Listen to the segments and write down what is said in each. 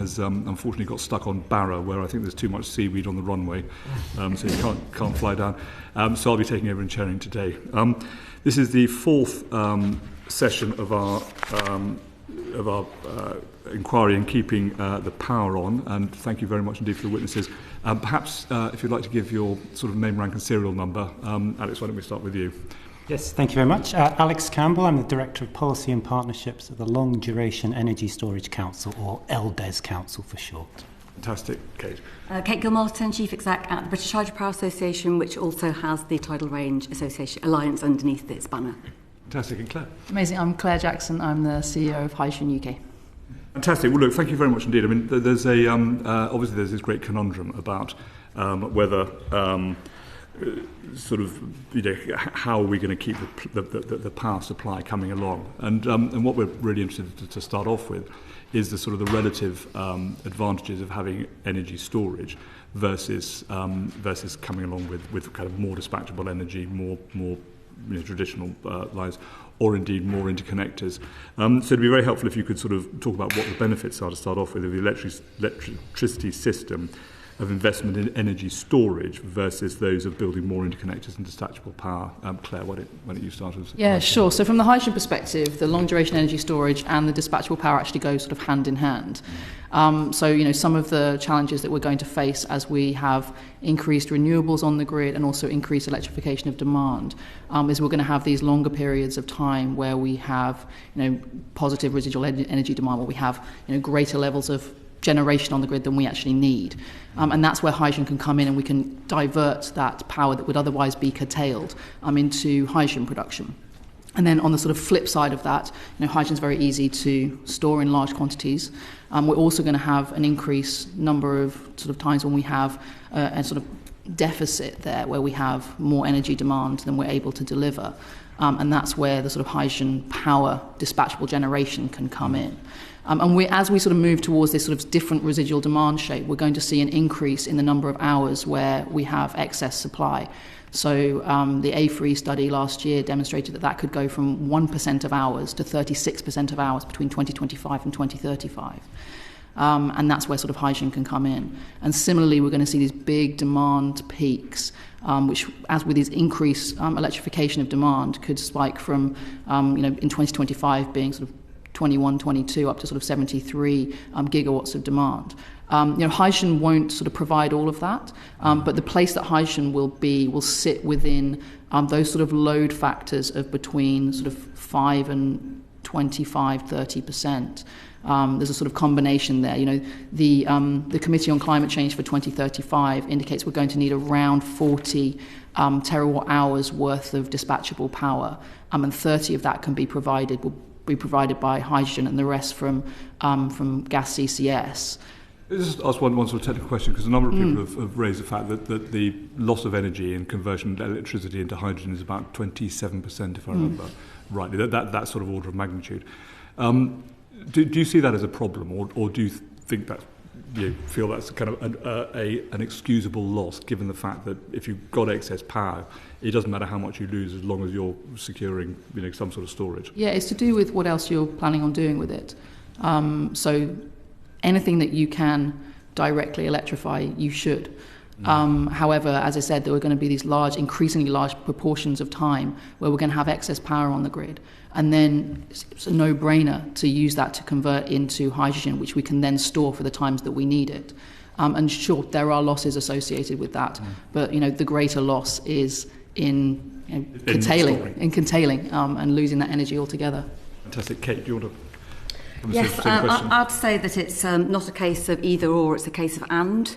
has unfortunately got stuck on Barra, where I think there's too much seaweed on the runway, so you can't fly down. So I'll be taking over and chairing today. This is the fourth session of our inquiry in keeping the power on, and thank you very much indeed for the witnesses. Perhaps if you'd like to give your sort of name, rank and serial number. Alex, why don't we start with you? Yes, thank you very much. Alex Campbell, I'm the Director of Policy and Partnerships at the Long Duration Energy Storage Council, or LDES Council for short. Fantastic. Kate. Kate Gilmartin, Chief Exec at the British Hydropower Association, which also has the Tidal Range Association Alliance underneath its banner. Fantastic. And Claire? Amazing. I'm Claire Jackson. I'm the CEO of Hydrogen UK. Fantastic. Well, look, thank you very much indeed. I mean, there's obviously there's this great conundrum about whether sort of, how are we going to keep the power supply coming along? And what we're really interested to start off with is the sort of the relative advantages of having energy storage versus coming along with kind of more dispatchable energy, more traditional lines, or indeed more interconnectors. So it'd be very helpful if you could sort of talk about what the benefits are to start off with of the electricity system of investment in energy storage versus those of building more interconnectors and dispatchable power. Claire, why don't you start us? Yeah, sure. So from the hydrogen perspective, the long duration energy storage and the dispatchable power actually go sort of hand in hand. So, some of the challenges that we're going to face as we have increased renewables on the grid and also increased electrification of demand is we're going to have these longer periods of time where we have, positive residual energy demand, where we have, greater levels of generation on the grid than we actually need. And that's where hydrogen can come in, and we can divert that power that would otherwise be curtailed into hydrogen production. And then on the sort of flip side of that, hydrogen is very easy to store in large quantities. We're also going to have an increased number of sort of times when we have a sort of deficit there, where we have more energy demand than we're able to deliver. And that's where the sort of hydrogen power dispatchable generation can come in. And as we sort of move towards this sort of different residual demand shape, we're going to see an increase in the number of hours where we have excess supply. So the A3 study last year demonstrated that could go from 1% of hours to 36% of hours between 2025 and 2035. And that's where sort of hydrogen can come in. And similarly, we're going to see these big demand peaks, which, as with these increased electrification of demand, could spike from, in 2025 being sort of 21, 22 up to sort of 73 gigawatts of demand. Hydrogen won't sort of provide all of that, but the place that hydrogen will sit within those sort of load factors of between sort of 5 and 25, 30%. There's a sort of combination there. The Committee on Climate Change for 2035 indicates we're going to need around 40 terawatt hours worth of dispatchable power, and 30 of that will be provided by hydrogen, and the rest from gas CCS. Let's just ask one sort of technical question, because a number of people have raised the fact that the loss of energy and conversion of electricity into hydrogen is about 27%, if I remember rightly. That sort of order of magnitude. Do you see that as a problem, or do you think that you feel that's kind of an excusable loss, given the fact that if you've got excess power, it doesn't matter how much you lose as long as you're securing some sort of storage? Yeah, it's to do with what else you're planning on doing with it. So anything that you can directly electrify, you should. However, as I said, there are going to be these increasingly large proportions of time where we're going to have excess power on the grid. And then it's a no-brainer to use that to convert into hydrogen, which we can then store for the times that we need it. And sure, there are losses associated with that, but the greater loss is in curtailing and losing that energy altogether. Fantastic. Kate, do you want to? Yes, I'd say that it's not a case of either or, it's a case of and.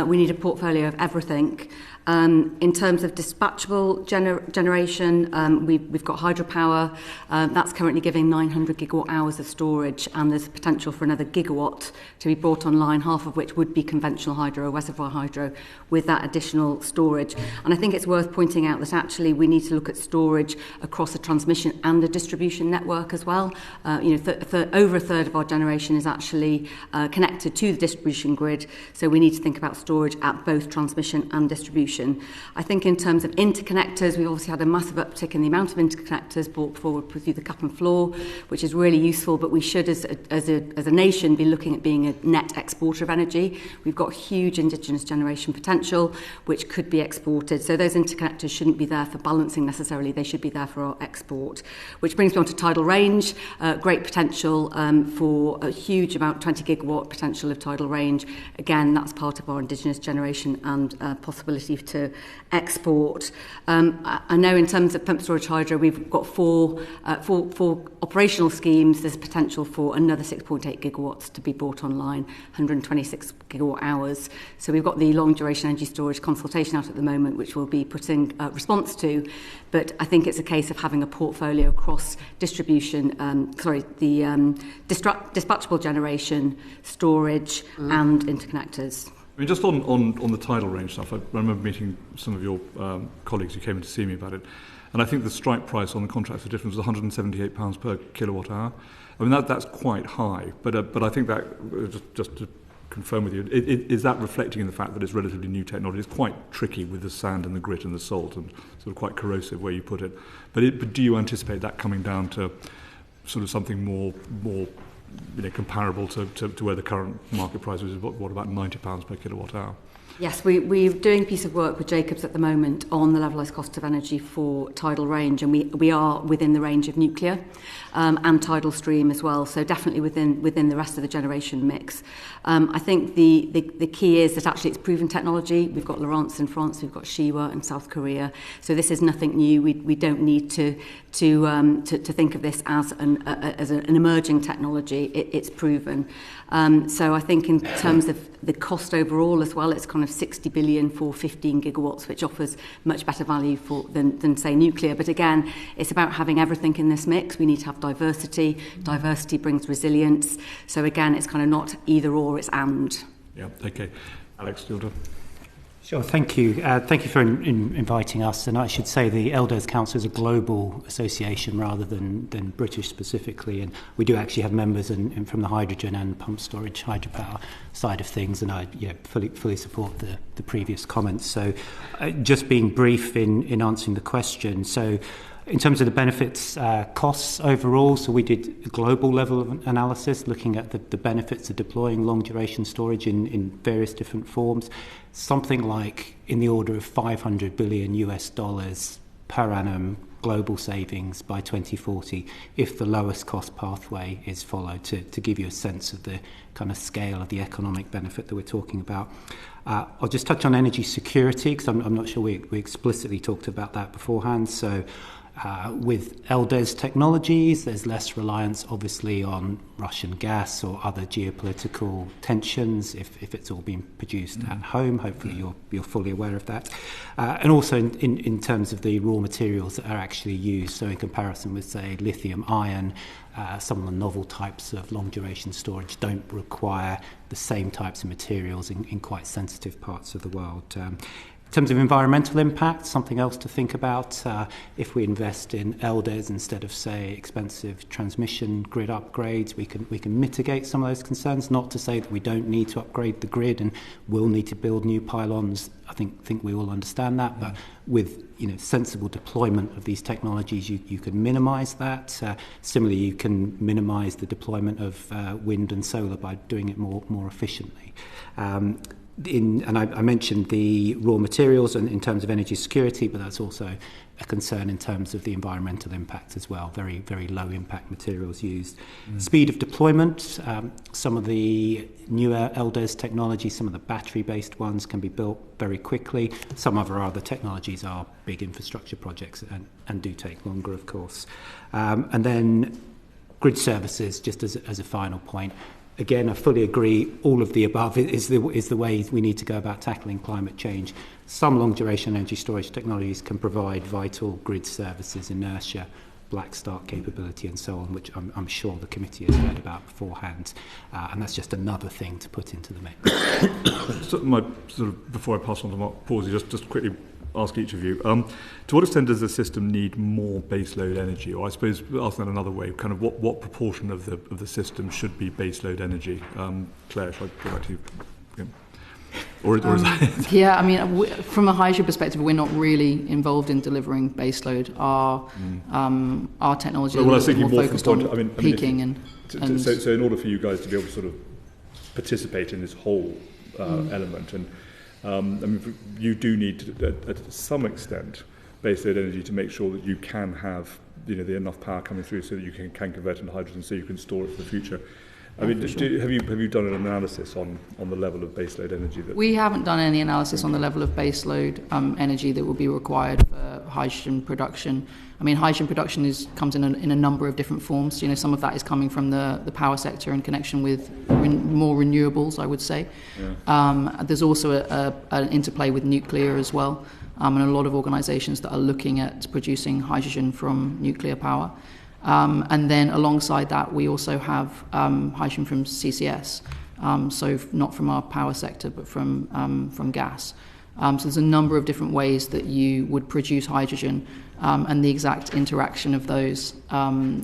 We need a portfolio of everything. In terms of dispatchable generation, we've got hydropower. That's currently giving 900 gigawatt hours of storage, and there's potential for another gigawatt to be brought online, half of which would be conventional hydro or reservoir hydro with that additional storage. And I think it's worth pointing out that actually we need to look at storage across a transmission and a distribution network as well. Over a third of our generation is actually connected to the distribution grid, so we need to think about storage at both transmission and distribution. distribution. I think in terms of interconnectors, we've obviously had a massive uptick in the amount of interconnectors brought forward through the cap and floor, which is really useful, but we should, as a nation, be looking at being a net exporter of energy. We've got huge indigenous generation potential, which could be exported. So those interconnectors shouldn't be there for balancing necessarily, they should be there for our export. Which brings me on to tidal range, great potential for a huge amount, 20 gigawatt potential of tidal range. Again, that's part of our indigenous generation and possibility to export. I know in terms of pumped storage hydro, we've got four operational schemes. There's potential for another 6.8 gigawatts to be brought online, 126 gigawatt hours. So we've got the long duration energy storage consultation out at the moment, which we'll be putting a response to. But I think it's a case of having a portfolio across distribution, dispatchable generation, storage and interconnectors. I mean, just on the tidal range stuff, I remember meeting some of your colleagues who came in to see me about it, and I think the strike price on the contract for difference was £178 per kilowatt hour. I mean, that's quite high, but I think that, just to confirm with you, is that reflecting in the fact that it's relatively new technology? It's quite tricky with the sand and the grit and the salt, and sort of quite corrosive where you put it. But do you anticipate that coming down to sort of something more comparable to where the current market price is, what about £90 per kilowatt hour? Yes, we're doing a piece of work with Jacobs at the moment on the levelised cost of energy for tidal range, and we are within the range of nuclear and tidal stream as well, so definitely within the rest of the generation mix. I think the key is that actually it's proven technology. We've got Laurence in France, we've got Shewa in South Korea, so this is nothing new. We don't need to think of this as an emerging technology. It's proven. So I think in terms of the cost overall as well, it's kind of 60 billion for 15 gigawatts, which offers much better value than say nuclear. But again, it's about having everything in this mix. We need to have diversity. Diversity brings resilience. So again, it's kind of not either or, it's and. Yeah, okay. Alex, do you want to? Sure, thank you. Thank you for inviting us. And I should say the LDES Council is a global association rather than British specifically. And we do actually have members from the hydrogen and pumped storage hydropower side of things. And I fully support the previous comments. So just being brief in answering the question. So in terms of the benefits costs overall, so we did a global level of analysis looking at the benefits of deploying long duration storage in various different forms. Something like in the order of $500 billion per annum global savings by 2040 if the lowest cost pathway is followed, to give you a sense of the kind of scale of the economic benefit that we're talking about. I'll just touch on energy security because I'm not sure we explicitly talked about that beforehand. So with LDES technologies, there's less reliance, obviously, on Russian gas or other geopolitical tensions if it's all being produced at home. Hopefully you're fully aware of that. And also in terms of the raw materials that are actually used. So in comparison with, say, lithium ion, some of the novel types of long-duration storage don't require the same types of materials in quite sensitive parts of the world. In terms of environmental impact, something else to think about. If we invest in LDES instead of, say, expensive transmission grid upgrades, we can mitigate some of those concerns. Not to say that we don't need to upgrade the grid and will need to build new pylons. I think we all understand that, but with sensible deployment of these technologies, you can minimise that. Similarly, you can minimise the deployment of wind and solar by doing it more efficiently. And I mentioned the raw materials and in terms of energy security, but that's also a concern in terms of the environmental impact as well. Very, very low impact materials used. Speed of deployment. Some of the newer LDES technology, some of the battery-based ones can be built very quickly. Some of our other technologies are big infrastructure projects and do take longer, of course. And then grid services, just as a final point. Again, I fully agree, all of the above is the way we need to go about tackling climate change. Some long-duration energy storage technologies can provide vital grid services, inertia, black start capability and so on, which I'm sure the committee has heard about beforehand. And that's just another thing to put into the mix. So before I pass on to Mark Pawsey, just quickly ask each of you, to what extent does the system need more baseload energy? Or I suppose, asking that another way, kind of what proportion of the system should be baseload energy? Claire, shall I go back to you? Or is that... Yeah, I mean, from a hydrogen perspective, we're not really involved in delivering baseload. Our technology is more focused on peaking. So in order for you guys to be able to sort of participate in this whole element, and I mean, you do need to some extent baseload energy to make sure that you can have the enough power coming through so that you can convert into hydrogen, so you can store it for the future. I mean, have you done an analysis on the level of baseload energy? We haven't done any analysis on the level of baseload energy that will be required for hydrogen production. I mean, hydrogen production comes in a number of different forms. Some of that is coming from the power sector in connection with more renewables, I would say. Yeah. There's also an interplay with nuclear as well, and a lot of organisations that are looking at producing hydrogen from nuclear power. And then alongside that, we also have hydrogen from CCS, so not from our power sector, but from gas. So there's a number of different ways that you would produce hydrogen, and the exact interaction of those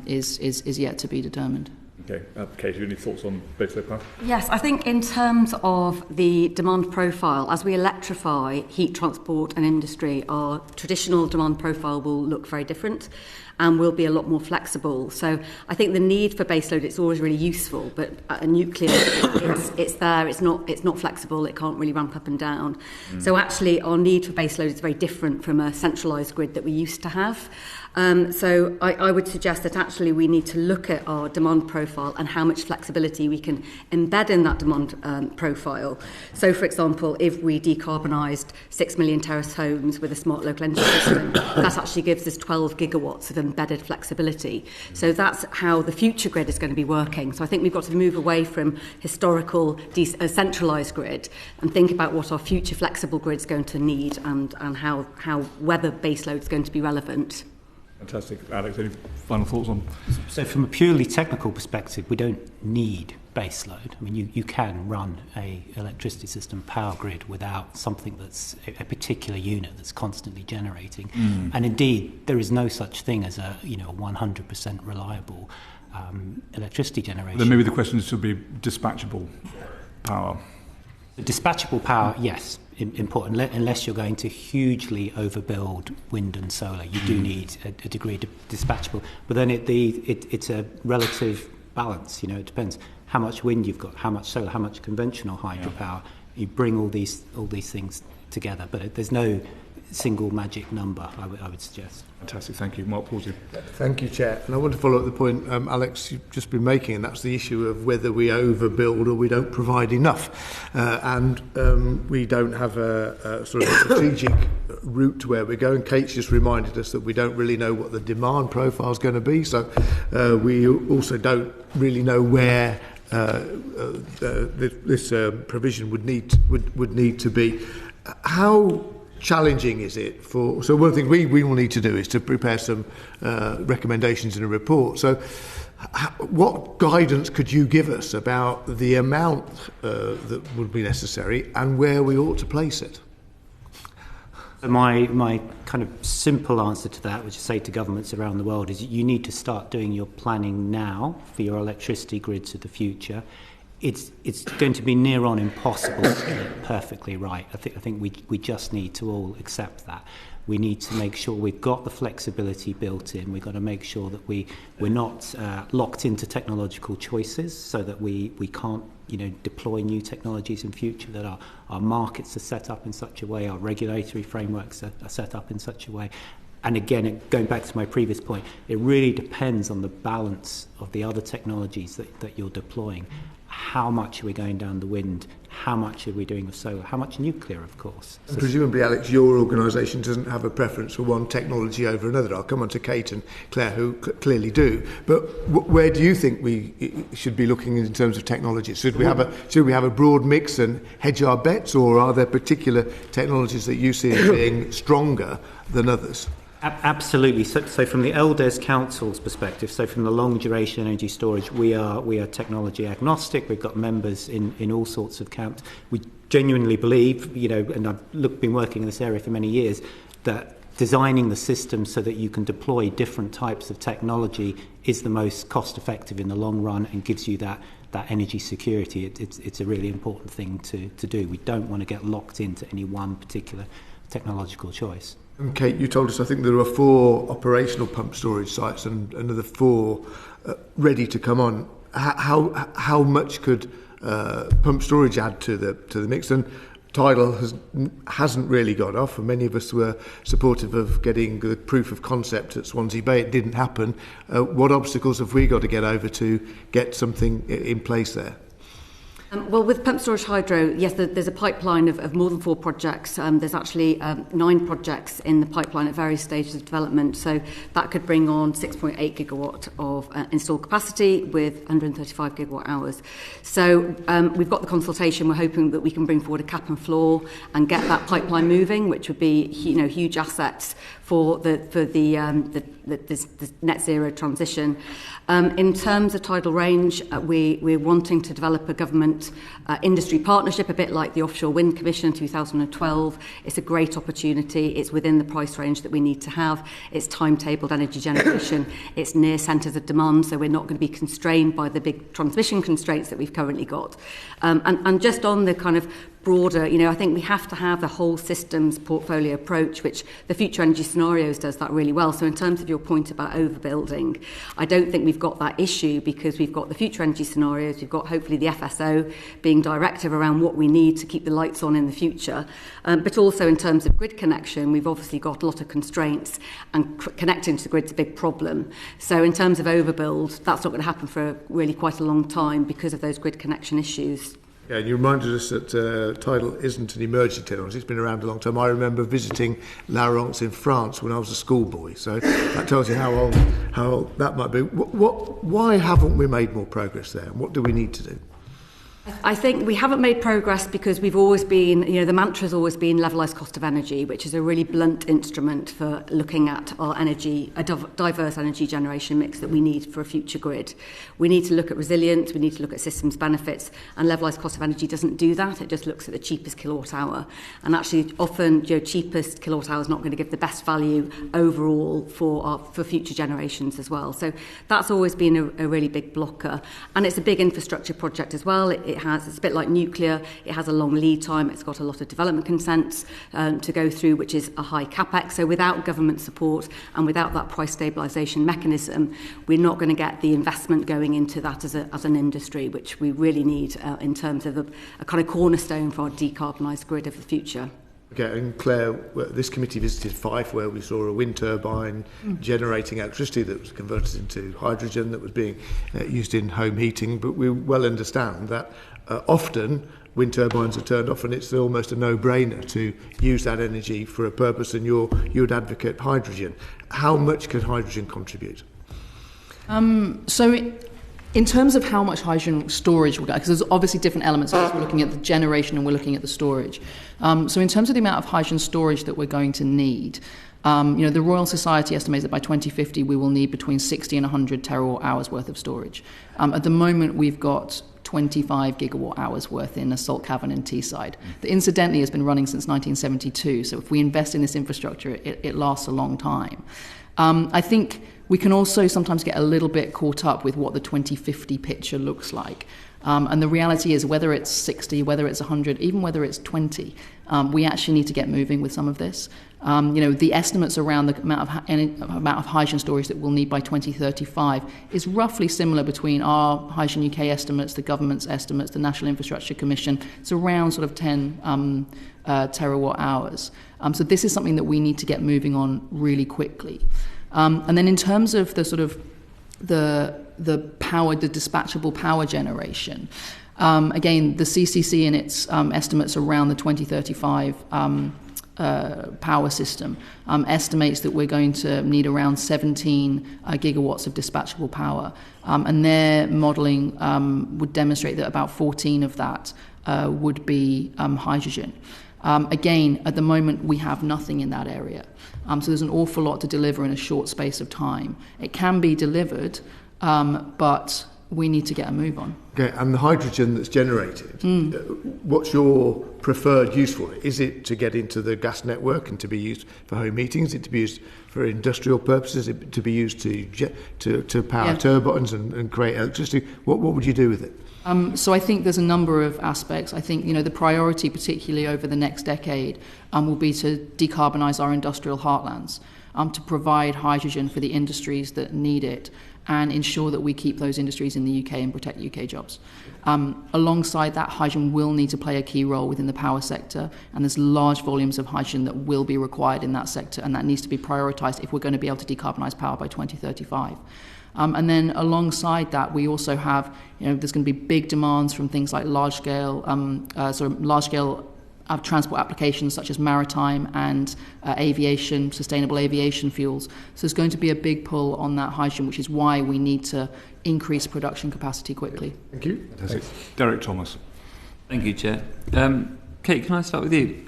is yet to be determined. Okay, Katie, any thoughts on baseload power? Yes, I think in terms of the demand profile, as we electrify heat transport and industry, our traditional demand profile will look very different and will be a lot more flexible. So I think the need for baseload, it's always really useful, but nuclear, it's there, it's not flexible, it can't really ramp up and down. So actually our need for baseload is very different from a centralised grid that we used to have. So I would suggest that actually we need to look at our demand profile and how much flexibility we can embed in that demand profile. So, for example, if we decarbonised 6 million terrace homes with a smart local energy system, that actually gives us 12 gigawatts of embedded flexibility. So that's how the future grid is going to be working. So I think we've got to move away from historical centralised grid and think about what our future flexible grid is going to need and how whether baseload is going to be relevant. Fantastic. Alex, any final thoughts on? So from a purely technical perspective, we don't need baseload. I mean, you can run a electricity system power grid without something that's a particular unit that's constantly generating. And indeed, there is no such thing as a 100% reliable electricity generation. Then maybe the question should be dispatchable power. Dispatchable power, yes, important. Unless you're going to hugely overbuild wind and solar, you do need a degree of dispatchable. But then it's a relative balance. It depends how much wind you've got, how much solar, how much conventional hydropower. You bring all these things together, but there's no single magic number, I would suggest. Fantastic, thank you. Mark Pawsey. Thank you, Chair. And I want to follow up the point, Alex, you've just been making, and that's the issue of whether we overbuild or we don't provide enough. And we don't have a sort of strategic route to where we're going. Kate's just reminded us that we don't really know what the demand profile is going to be, so we also don't really know where this provision would need to be. How challenging is it so one thing we will need to do is to prepare some recommendations in a report. So what guidance could you give us about the amount that would be necessary and where we ought to place it? My kind of simple answer to that, which I say to governments around the world, is you need to start doing your planning now for your electricity grids of the future. It's going to be near on impossible to get it perfectly right. I think we just need to all accept that. We need to make sure we've got the flexibility built in. We've got to make sure that we're not locked into technological choices, so that we can't deploy new technologies in future, that our markets are set up in such a way, our regulatory frameworks are set up in such a way. And again, going back to my previous point, it really depends on the balance of the other technologies that you're deploying. How much are we going down the wind? How much are we doing with solar? How much nuclear, of course? And presumably, Alex, your organisation doesn't have a preference for one technology over another. I'll come on to Kate and Claire, who clearly do. But where do you think we should be looking in terms of technology? Should we have a broad mix and hedge our bets, or are there particular technologies that you see as being stronger than others? Absolutely. So from the LDES Council's perspective, so from the long duration energy storage, we are technology agnostic. We've got members in all sorts of camps. We genuinely believe, and I've been working in this area for many years, that designing the system so that you can deploy different types of technology is the most cost effective in the long run and gives you that that energy security, it's a really important thing to do. We don't want to get locked into any one particular technological choice. And Kate, you told us, I think there are 4 operational pump storage sites and another 4 ready to come on. How much could pump storage add to the mix? And Tidal hasn't really got off, and many of us were supportive of getting the proof of concept at Swansea Bay. It didn't happen. What obstacles have we got to get over to get something in place there? Well, with pumped storage hydro, yes, there's a pipeline of more than 4 projects. There's actually 9 projects in the pipeline at various stages of development. So that could bring on 6.8 gigawatt of installed capacity with 135 gigawatt hours. So we've got the consultation. We're hoping that we can bring forward a cap and floor and get that pipeline moving, which would be huge assets for the net zero transition. In terms of tidal range, we're wanting to develop a government industry partnership, a bit like the Offshore Wind Commission in 2012. It's a great opportunity. It's within the price range that we need to have. It's timetabled energy generation. It's near centres of demand, so we're not going to be constrained by the big transmission constraints that we've currently got. And just on the kind of broader, I think we have to have the whole systems portfolio approach, which the Future Energy Scenarios does that really well. So in terms of your point about overbuilding, I don't think we've got that issue because we've got the Future Energy Scenarios, we've got hopefully the FSO being directive around what we need to keep the lights on in the future. But also in terms of grid connection, we've obviously got a lot of constraints and connecting to the grid's a big problem. So in terms of overbuild, that's not going to happen for really quite a long time because of those grid connection issues. Yeah, and you reminded us that tidal isn't an emerging technology. It's been around a long time. I remember visiting La Rance in France when I was a schoolboy. So that tells you how old that might be. Why haven't we made more progress there? What do we need to do? I think we haven't made progress because we've always been, the mantra's always been levelised cost of energy, which is a really blunt instrument for looking at our energy, a diverse energy generation mix that we need for a future grid. We need to look at resilience, we need to look at systems benefits, and levelised cost of energy doesn't do that. It just looks at the cheapest kilowatt hour. And actually, often, cheapest kilowatt hour is not going to give the best value overall for future generations as well. So that's always been a really big blocker. And it's a big infrastructure project as well. It's a bit like nuclear. It has a long lead time. It's got a lot of development consents to go through, which is a high capex. So without government support and without that price stabilisation mechanism, we're not going to get the investment going into that as an industry, which we really need in terms of a kind of cornerstone for our decarbonised grid of the future. Okay, and Claire, this committee visited Fife, where we saw a wind turbine generating electricity that was converted into hydrogen that was being used in home heating. But we well understand that often wind turbines are turned off and it's almost a no-brainer to use that energy for a purpose, and you would advocate hydrogen. How much can hydrogen contribute? In terms of how much hydrogen storage we'll get, because there's obviously different elements of this. We're looking at the generation and we're looking at the storage. So in terms of the amount of hydrogen storage that we're going to need, the Royal Society estimates that by 2050 we will need between 60 and 100 terawatt hours worth of storage. At the moment we've got 25 gigawatt hours worth in a salt cavern in Teesside that incidentally has been running since 1972. So if we invest in this infrastructure, it lasts a long time. I think we can also sometimes get a little bit caught up with what the 2050 picture looks like. And the reality is, whether it's 60, whether it's 100, even whether it's 20, we actually need to get moving with some of this. The estimates around the amount of hydrogen storage that we'll need by 2035 is roughly similar between our Hydrogen UK estimates, the government's estimates, the National Infrastructure Commission. It's around sort of 10 terawatt hours. So this is something that we need to get moving on really quickly. And then in terms of the sort of the power, the dispatchable power generation, again, the CCC in its estimates around the 2035 power system estimates that we're going to need around 17 gigawatts of dispatchable power. And their modelling would demonstrate that about 14 of that would be hydrogen. Again, at the moment, we have nothing in that area. So there's an awful lot to deliver in a short space of time. It can be delivered, but we need to get a move on. Okay, and the hydrogen that's generated, what's your preferred use for it? Is it to get into the gas network and to be used for home heating? Is it to be used for industrial purposes? Is it to be used to power turbines and create electricity? What would you do with it? So I think there's a number of aspects. I think, the priority, particularly over the next decade, will be to decarbonise our industrial heartlands, to provide hydrogen for the industries that need it, and ensure that we keep those industries in the UK and protect UK jobs. Alongside that, hydrogen will need to play a key role within the power sector, and there's large volumes of hydrogen that will be required in that sector, and that needs to be prioritised if we're going to be able to decarbonise power by 2035. And then alongside that, we also have, there's going to be big demands from things like large-scale transport applications such as maritime and aviation, sustainable aviation fuels. So there's going to be a big pull on that hydrogen, which is why we need to increase production capacity quickly. Thank you. Derek Thomas. Thank you, Chair. Kate, can I start with you?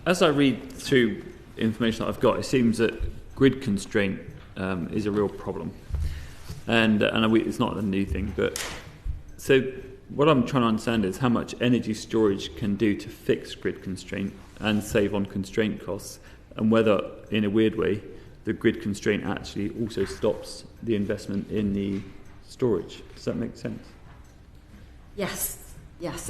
As I read through information that I've got, it seems that grid constraint is a real problem. And it's not a new thing, but so what I'm trying to understand is how much energy storage can do to fix grid constraint and save on constraint costs, and whether, in a weird way, the grid constraint actually also stops the investment in the storage. Does that make sense? Yes.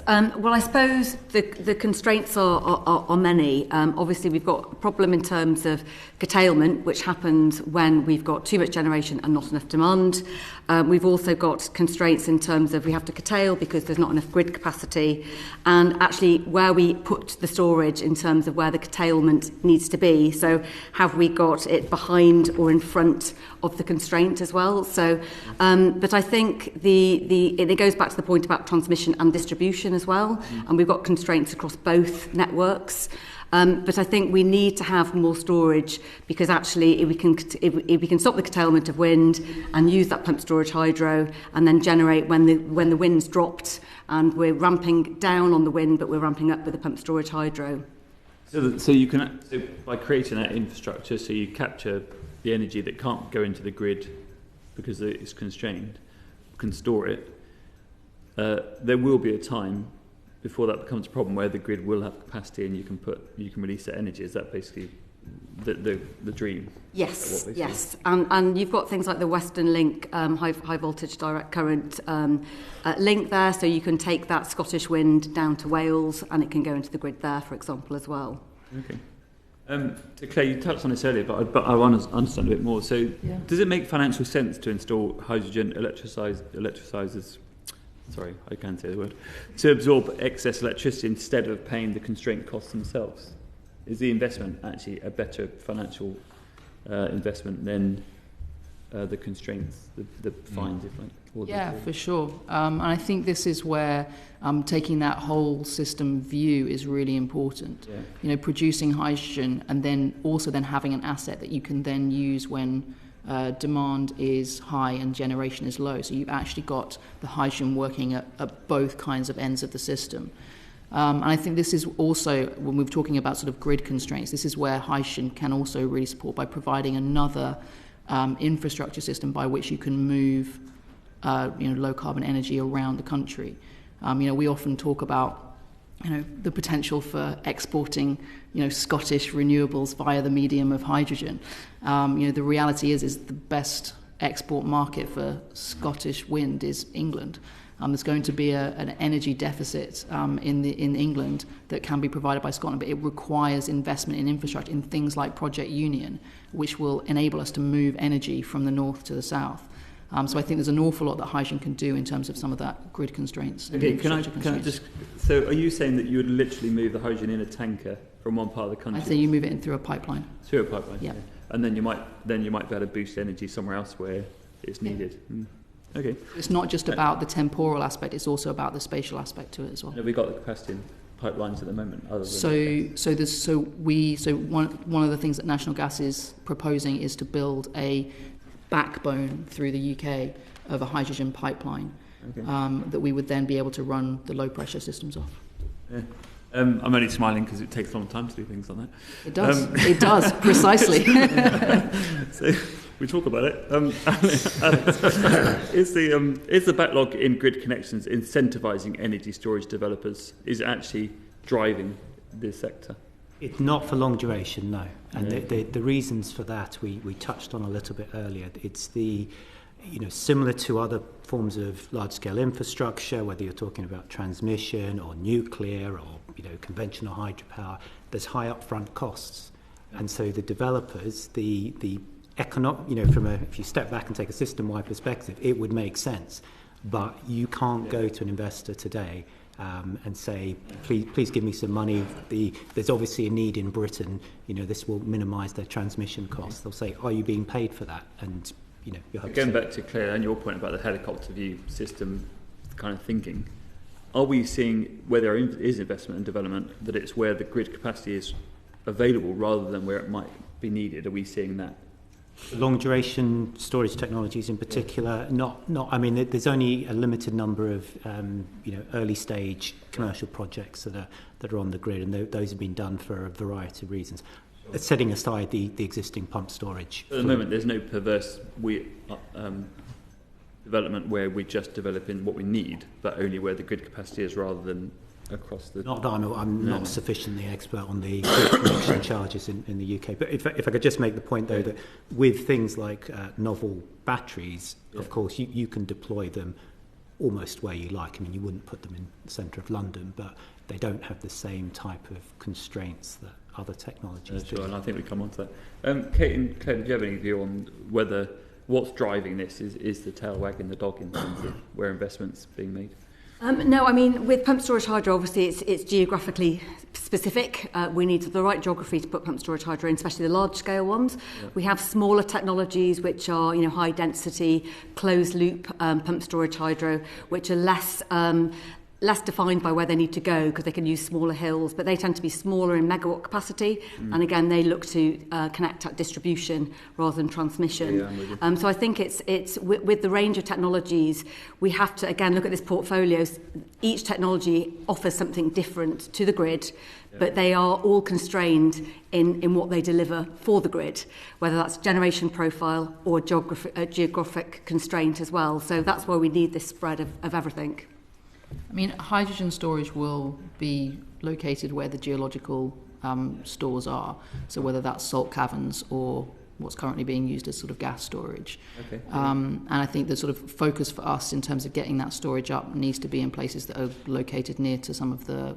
Well, I suppose the constraints are many. Obviously, we've got a problem in terms of curtailment, which happens when we've got too much generation and not enough demand. We've also got constraints in terms of we have to curtail because there's not enough grid capacity, and actually where we put the storage in terms of where the curtailment needs to be. So have we got it behind or in front of the constraint as well? So, but I think it goes back to the point about transmission and distribution as well, and we've got constraints across both networks. But I think we need to have more storage, because actually if we can stop the curtailment of wind and use that pumped storage hydro and then generate when the wind's dropped and we're ramping down on the wind but we're ramping up with the pumped storage hydro. So you can, by creating that infrastructure, so you capture the energy that can't go into the grid because it's constrained, can store it. There will be a time before that becomes a problem where the grid will have capacity and you can release that energy. Is that basically the dream? Yes. And you've got things like the Western Link high voltage direct current link there, so you can take that Scottish wind down to Wales and it can go into the grid there, for example, as well. Okay. So Claire, you touched on this earlier, but I want to understand a bit more. So does it make financial sense to install hydrogen electrolysers? Sorry, I can't say the word. To absorb excess electricity instead of paying the constraint costs themselves? Is the investment actually a better financial investment than the constraints, the fines, if like? Yeah, for sure. And I think this is where taking that whole system view is really important. Yeah. Producing hydrogen and then having an asset that you can then use when demand is high and generation is low. So you've actually got the hydrogen working at both kinds of ends of the system. And I think this is also, when we're talking about sort of grid constraints, this is where hydrogen can also really support by providing another infrastructure system by which you can move low carbon energy around the country. We often talk about the potential for exporting, Scottish renewables via the medium of hydrogen. The reality is the best export market for Scottish wind is England. There's going to be an energy deficit in England that can be provided by Scotland, but it requires investment in infrastructure, in things like Project Union, which will enable us to move energy from the north to the south. So I think there's an awful lot that hydrogen can do in terms of some of that grid constraints. Okay, can I just? So are you saying that you would literally move the hydrogen in a tanker from one part of the country? I'd say you move it in through a pipeline. Through a pipeline. Yeah. And then you might be able to boost energy somewhere else where it's needed. Yeah. Okay. It's not just about the temporal aspect; it's also about the spatial aspect to it as well. And have we got the capacity in pipelines at the moment? Other than one of the things that National Gas is proposing is to build a backbone through the UK of a hydrogen pipeline that we would then be able to run the low pressure systems off. Yeah. I'm only smiling because it takes a long time to do things like that. It does. It does, precisely. We talk about it. Is the backlog in grid connections incentivising energy storage developers? Is it actually driving this sector? It's not for long duration, no. And the reasons for that we touched on a little bit earlier. It's similar to other forms of large-scale infrastructure, whether you're talking about transmission or nuclear or conventional hydropower, there's high upfront costs. And so the developers, the if you step back and take a system-wide perspective, it would make sense. But you can't go to an investor today and say, please give me some money. There's obviously a need in Britain. This will minimise their transmission costs. They'll say, are you being paid for that? And going back to Claire and your point about the helicopter view system kind of thinking, are we seeing where there is investment and development that it's where the grid capacity is available rather than where it might be needed? Are we seeing that? Long duration storage technologies in particular, not. I mean, there's only a limited number of early stage commercial projects that are on the grid, and those have been done for a variety of reasons. Setting aside the existing pump storage. At the moment, there's no perverse development where we're just developing what we need, but only where the grid capacity is rather than across the... Not that I'm not sufficiently expert on the grid connection charges in the UK, but if I could just make the point, though, that with things like novel batteries, of course, you can deploy them almost where you like. I mean, you wouldn't put them in the centre of London, but they don't have the same type of constraints that other technologies do. Sure, and I think we come on to that. Kate and Claire, do you have any view on whether what's driving this is the tail wagging the dog in terms of where investment's being made? No, I mean, with pumped storage hydro, obviously it's geographically specific. We need the right geography to put pumped storage hydro in, especially the large-scale ones. Yeah. We have smaller technologies which are, high-density, closed-loop pumped storage hydro, which are less defined by where they need to go because they can use smaller hills, but they tend to be smaller in megawatt capacity, and again they look to connect at distribution rather than transmission. Yeah, so I think it's with the range of technologies, we have to again look at this portfolio. Each technology offers something different to the grid, but they are all constrained in what they deliver for the grid, whether that's generation profile or geographic constraint as well. So that's why we need this spread of everything. I mean, hydrogen storage will be located where the geological stores are, so whether that's salt caverns or what's currently being used as sort of gas storage. Okay. And I think the sort of focus for us in terms of getting that storage up needs to be in places that are located near to some of the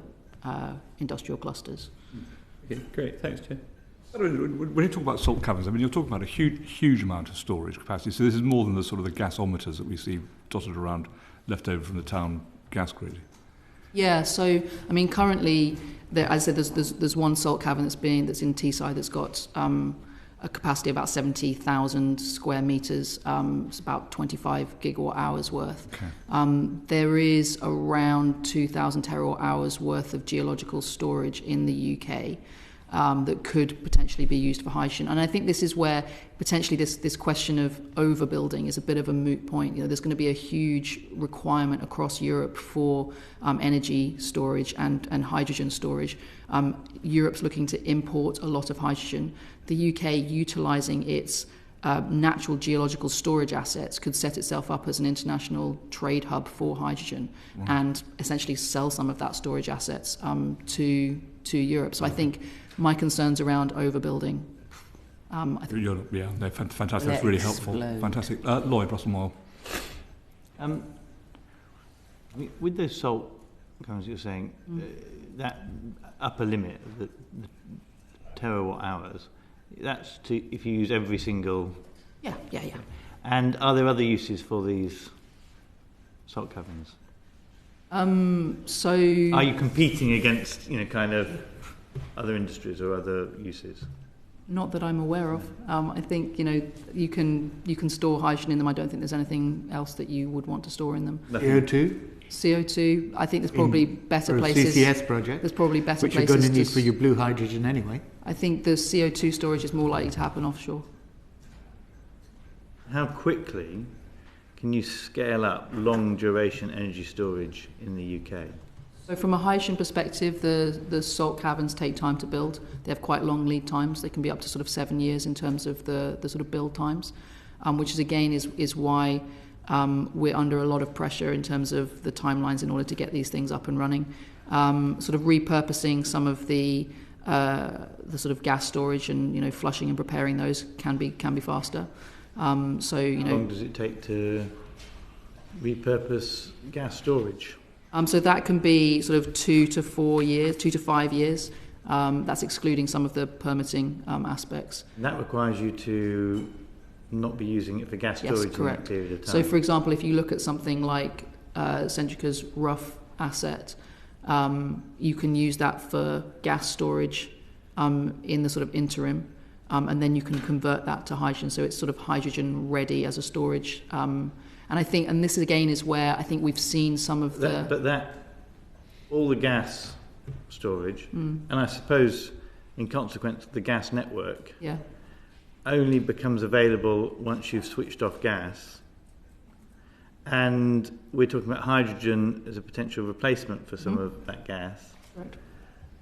industrial clusters. Okay, great. Thanks, Chair. When you talk about salt caverns, I mean, you're talking about a huge amount of storage capacity. So this is more than the sort of the gasometers that we see dotted around, left over from the town gas grid. Yeah, so I mean, currently, as I said, there's one salt cavern that's in Teesside that's got a capacity of about 70,000 square metres. It's about 25 gigawatt hours worth. Okay. There is around 2,000 terawatt hours worth of geological storage in the UK. That could potentially be used for hydrogen. And I think this is where potentially this question of overbuilding is a bit of a moot point. There's going to be a huge requirement across Europe for energy storage and hydrogen storage. Europe's looking to import a lot of hydrogen. The UK, utilising its natural geological storage assets, could set itself up as an international trade hub for hydrogen and essentially sell some of that storage assets to Europe. So I think my concerns around overbuilding. They're fantastic. That's really helpful. Fantastic. Lloyd Russell-Moyle. With those salt caverns you're saying, that upper limit, the terawatt hours, that's to if you use every single... Yeah. And are there other uses for these salt caverns? So... Are you competing against, kind of other industries or other uses? Not that I'm aware of. I think, you can store hydrogen in them. I don't think there's anything else that you would want to store in them. CO2, I think there's probably better places. CCS project. There's probably better which places. Which you're going to need for your blue hydrogen anyway. I think the CO2 storage is more likely to happen offshore. How quickly can you scale up long duration energy storage in the UK? So from a hydrogen perspective, the salt caverns take time to build. They have quite long lead times. They can be up to sort of 7 years in terms of the sort of build times, which is again is why we're under a lot of pressure in terms of the timelines in order to get these things up and running. Sort of repurposing some of the sort of gas storage and flushing and preparing those can be faster. How long does it take to repurpose gas storage? So that can be sort of 2 to 5 years. That's excluding some of the permitting aspects. And that requires you to not be using it for gas storage. Yes, correct. In that period of time. So, for example, if you look at something like Centrica's Rough asset, you can use that for gas storage in the sort of interim, and then you can convert that to hydrogen. So it's sort of hydrogen ready as a storage. And I think, and this again is where I think we've seen some of all the gas storage, and I suppose in consequence the gas network, only becomes available once you've switched off gas. And we're talking about hydrogen as a potential replacement for some of that gas. Right.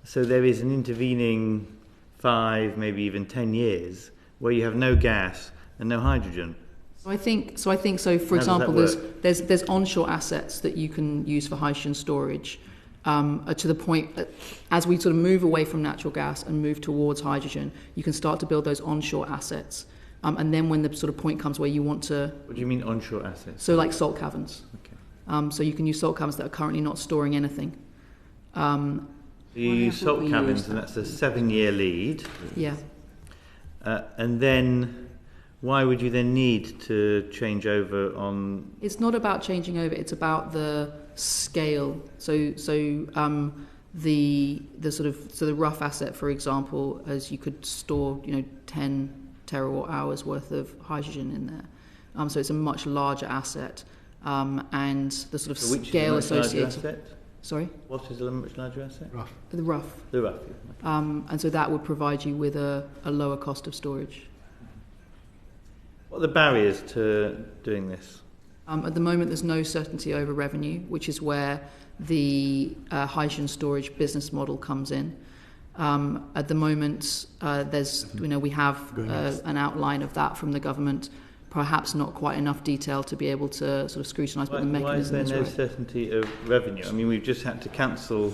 So there is an intervening 5, maybe even 10 years where you have no gas and no hydrogen. So I think so. For example, there's onshore assets that you can use for hydrogen storage. To the point, as we sort of move away from natural gas and move towards hydrogen, you can start to build those onshore assets. And then when the sort of point comes where you want to... What do you mean onshore assets? So like salt caverns. Okay. So you can use salt caverns that are currently not storing anything. You use salt caverns, and that's a 7-year lead. Yeah. And then... why would you then need to change over on... It's not about changing over, it's about the scale. So the Rough asset, for example, as you could store 10 terawatt hours worth of hydrogen in there. So it's a much larger asset, and the sort of scale associated. Sorry? What is a much larger asset? Rough. The Rough. The Rough. And so that would provide you with a lower cost of storage. What are the barriers to doing this? At the moment, there's no certainty over revenue, which is where the hydrogen storage business model comes in. At the moment, we have an outline of that from the government, perhaps not quite enough detail to be able to sort of scrutinise, but the mechanism is right. Why is there no certainty of revenue? I mean, we've just had to cancel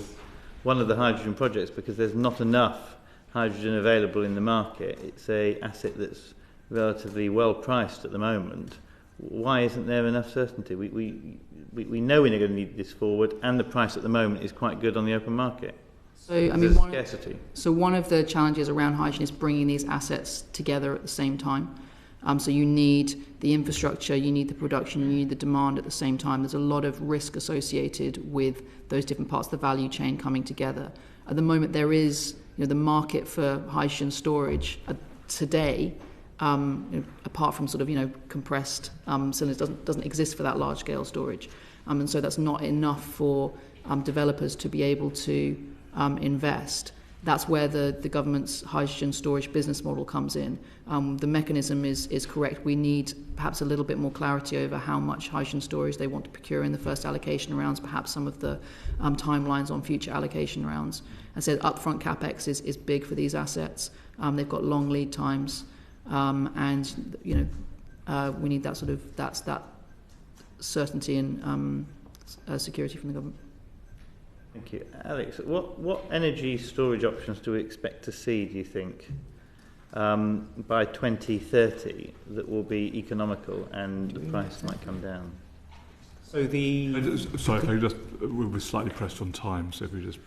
one of the hydrogen projects because there's not enough hydrogen available in the market. It's an asset that's relatively well priced at the moment. Why isn't there enough certainty? We know we're going to need this forward, and the price at the moment is quite good on the open market. So I mean, scarcity. So one of the challenges around hydrogen is bringing these assets together at the same time. So you need the infrastructure, you need the production, you need the demand at the same time. There's a lot of risk associated with those different parts of the value chain coming together. At the moment, there is the market for hydrogen storage today. Apart from sort of compressed cylinders, doesn't exist for that large scale storage, and so that's not enough for developers to be able to invest. That's where the government's hydrogen storage business model comes in. The mechanism is correct. We need perhaps a little bit more clarity over how much hydrogen storage they want to procure in the first allocation rounds, perhaps some of the timelines on future allocation rounds. I said upfront capex is big for these assets. They've got long lead times. And we need that that certainty and security from the government. Thank you, Alex. What energy storage options do we expect to see? Do you think by 2030 that will be economical and the price might come down? So we're slightly pressed on time, so if we just.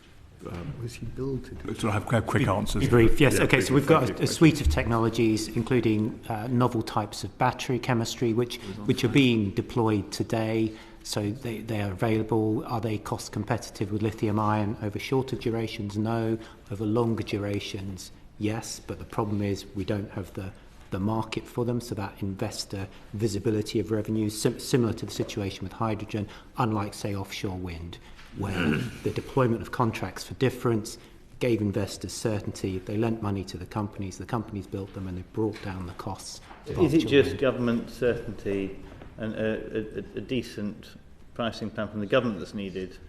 Was he built it? So I have quick answers. Brief, yes. Yeah, okay, so we've got a suite of technologies, including novel types of battery chemistry, which are being deployed today. So they are available. Are they cost competitive with lithium-ion over shorter durations? No. Over longer durations, yes. But the problem is we don't have the market for them, so that investor visibility of revenues, similar to the situation with hydrogen, unlike, say, offshore wind, where the deployment of contracts for difference gave investors certainty. They lent money to the companies built them, and they brought down the costs. Is it just government certainty and a decent pricing plan from the government that's needed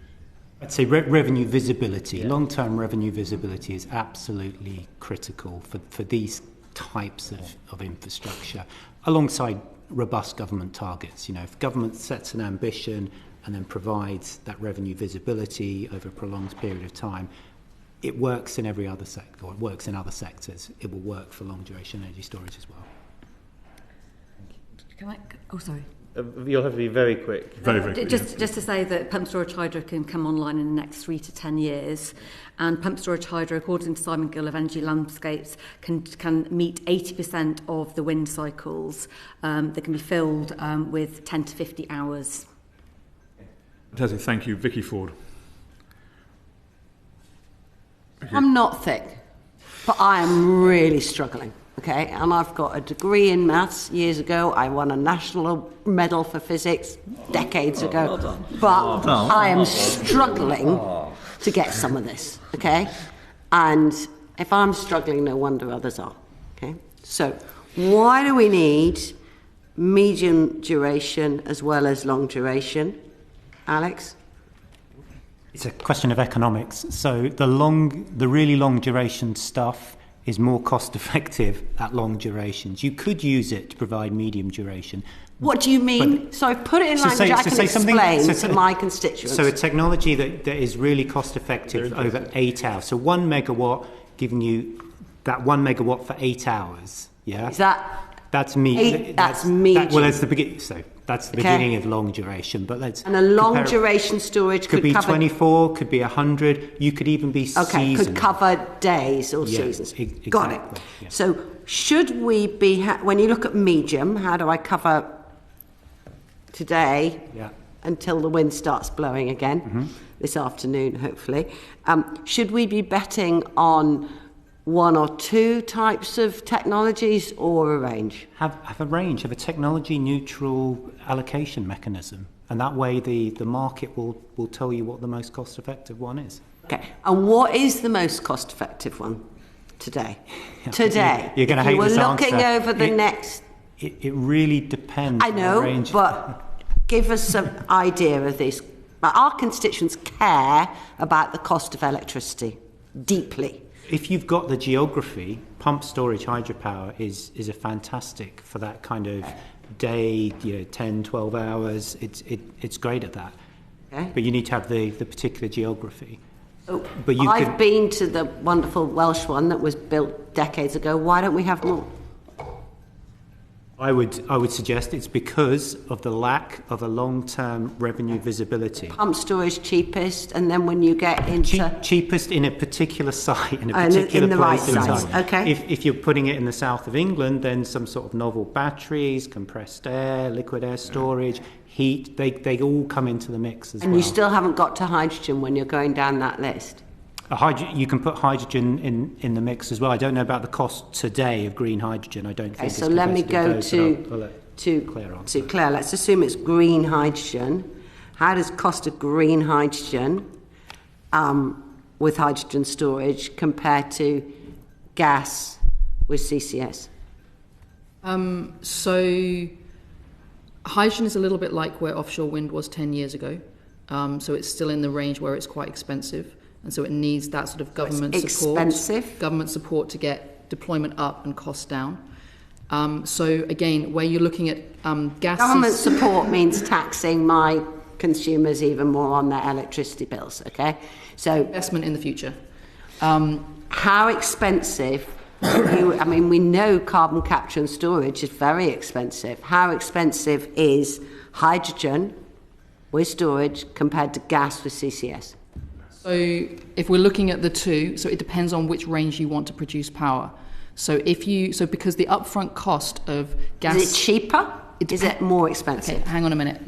I'd say revenue visibility, long-term revenue visibility is absolutely critical for these types of infrastructure, alongside robust government targets. If government sets an ambition and then provides that revenue visibility over a prolonged period of time, it works in every other sector, or it works in other sectors. It will work for long-duration energy storage as well. Sorry. You'll have to be very quick. Very quick. Just to say that pumped storage hydro can come online in the next 3 to 10 years, and pumped storage hydro, according to Simon Gill of Energy Landscapes, can meet 80% of the wind cycles that can be filled with 10 to 50 hours. Fantastic, thank you. Vicky Ford. I'm not thick, but I am really struggling. Okay, and I've got a degree in maths. Years ago, I won a national medal for physics decades ago. But I am struggling to get some of this. Okay, and if I'm struggling, no wonder others are. Okay, so why do we need medium duration as well as long duration, Alex? It's a question of economics. So the really long duration stuff is more cost effective at long durations. You could use it to provide medium duration. What do you mean? So put it in language I can explain to my constituents. So a technology that is really cost effective over 8 hours. So 1 megawatt giving you that 1 megawatt for 8 hours. Yeah. Is that's medium. That's the beginning. So that's the beginning of long duration. But let's a long duration storage could be cover 24, could be 100. You could even be seasonal. Could cover days or seasons. Exactly. Got it. Yeah. So should we be when you look at medium? How do I cover today until the wind starts blowing again this afternoon? Hopefully, should we be betting on one or two types of technologies or a range? Have a range, have a technology neutral allocation mechanism, and that way the market will tell you what the most cost effective one is. Okay, and what is the most cost effective one today? Today, you're going to hate this answer. We're looking over the next. It really depends. I know, on the range. But give us some idea of this. But our constituents care about the cost of electricity deeply. If you've got the geography, pumped storage hydropower is a fantastic for that kind of day, 10, 12 hours. It's great at that. Okay. But you need to have the particular geography. But I've been to the wonderful Welsh one that was built decades ago. Why don't we have more? I would suggest it's because of the lack of a long-term revenue visibility. Pump storage cheapest, and then when you get into cheapest in a particular site, in a particular in the place right in size. time. Okay. If you're putting it in the south of England, then some sort of novel batteries, compressed air, liquid air storage, heat, they all come into the mix as well. And you still haven't got to hydrogen when you're going down that list. You can put hydrogen in the mix as well. I don't know about the cost today of green hydrogen. I don't think. So let me go to Claire. Let's assume it's green hydrogen. How does cost of green hydrogen with hydrogen storage compare to gas with CCS? So hydrogen is a little bit like where offshore wind was 10 years ago. So it's still in the range where it's quite expensive. And so it needs that sort of government support to get deployment up and costs down. So again, where you're looking at gas... Government support means taxing my consumers even more on their electricity bills, okay? So investment in the future. How expensive... we know carbon capture and storage is very expensive. How expensive is hydrogen with storage compared to gas with CCS? So if we're looking at the two, so it depends on which range you want to produce power. So because the upfront cost of gas... Is it cheaper? Is it more expensive? Okay, hang on a minute.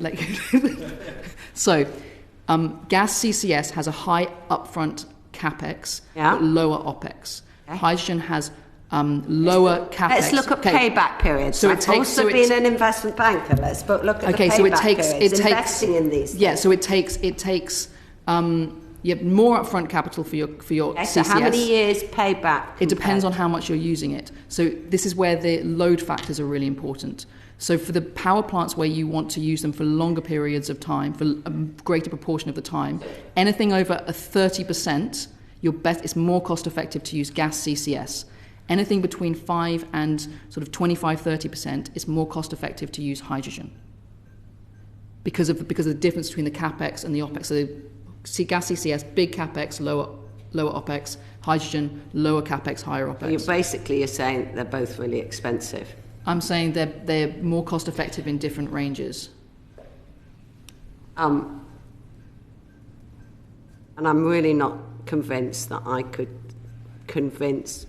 So gas CCS has a high upfront capex, but lower OPEX. Okay. Hydrogen has lower capex. Let's look at payback periods. So I've also been an investment banker. Let's look at the payback periods. Investing in these things. Yeah, so it takes you have more upfront capital for your CCS. So how many years payback? It depends on how much you're using it. So this is where the load factors are really important. So for the power plants where you want to use them for longer periods of time, for a greater proportion of the time, anything over a 30%, it's more cost effective to use gas CCS. Anything between 5 and sort of 25-30%, it's more cost effective to use hydrogen. Because of the difference between the capex and the opex. So gas CCS, big capex, lower opex. Hydrogen, lower capex, higher opex. You're saying they're both really expensive. I'm saying they're more cost effective in different ranges. And I'm really not convinced that I could convince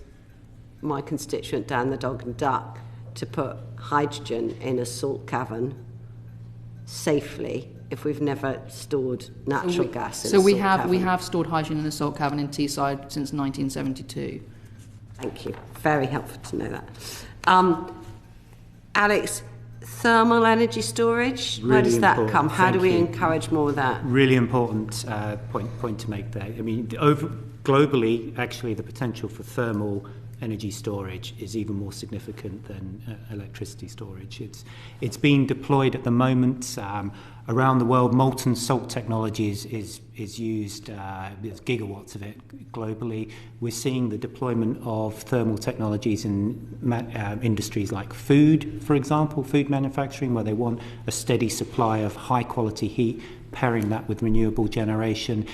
my constituent down the Dog and Duck to put hydrogen in a salt cavern safely if we've never stored natural gas in a salt cavern. We have stored hydrogen in a salt cavern in Teesside since 1972. Thank you. Very helpful to know that. Alex, thermal energy storage, Really where does that important. come? How Thank do we you. encourage more of that? Really important point to make there. I mean, globally, actually, the potential for thermal energy storage is even more significant than electricity storage. It's being deployed at the moment around the world. Molten salt technology is used. There's gigawatts of it globally. We're seeing the deployment of thermal technologies in industries like food, for example, food manufacturing, where they want a steady supply of high quality heat, pairing that with renewable generation.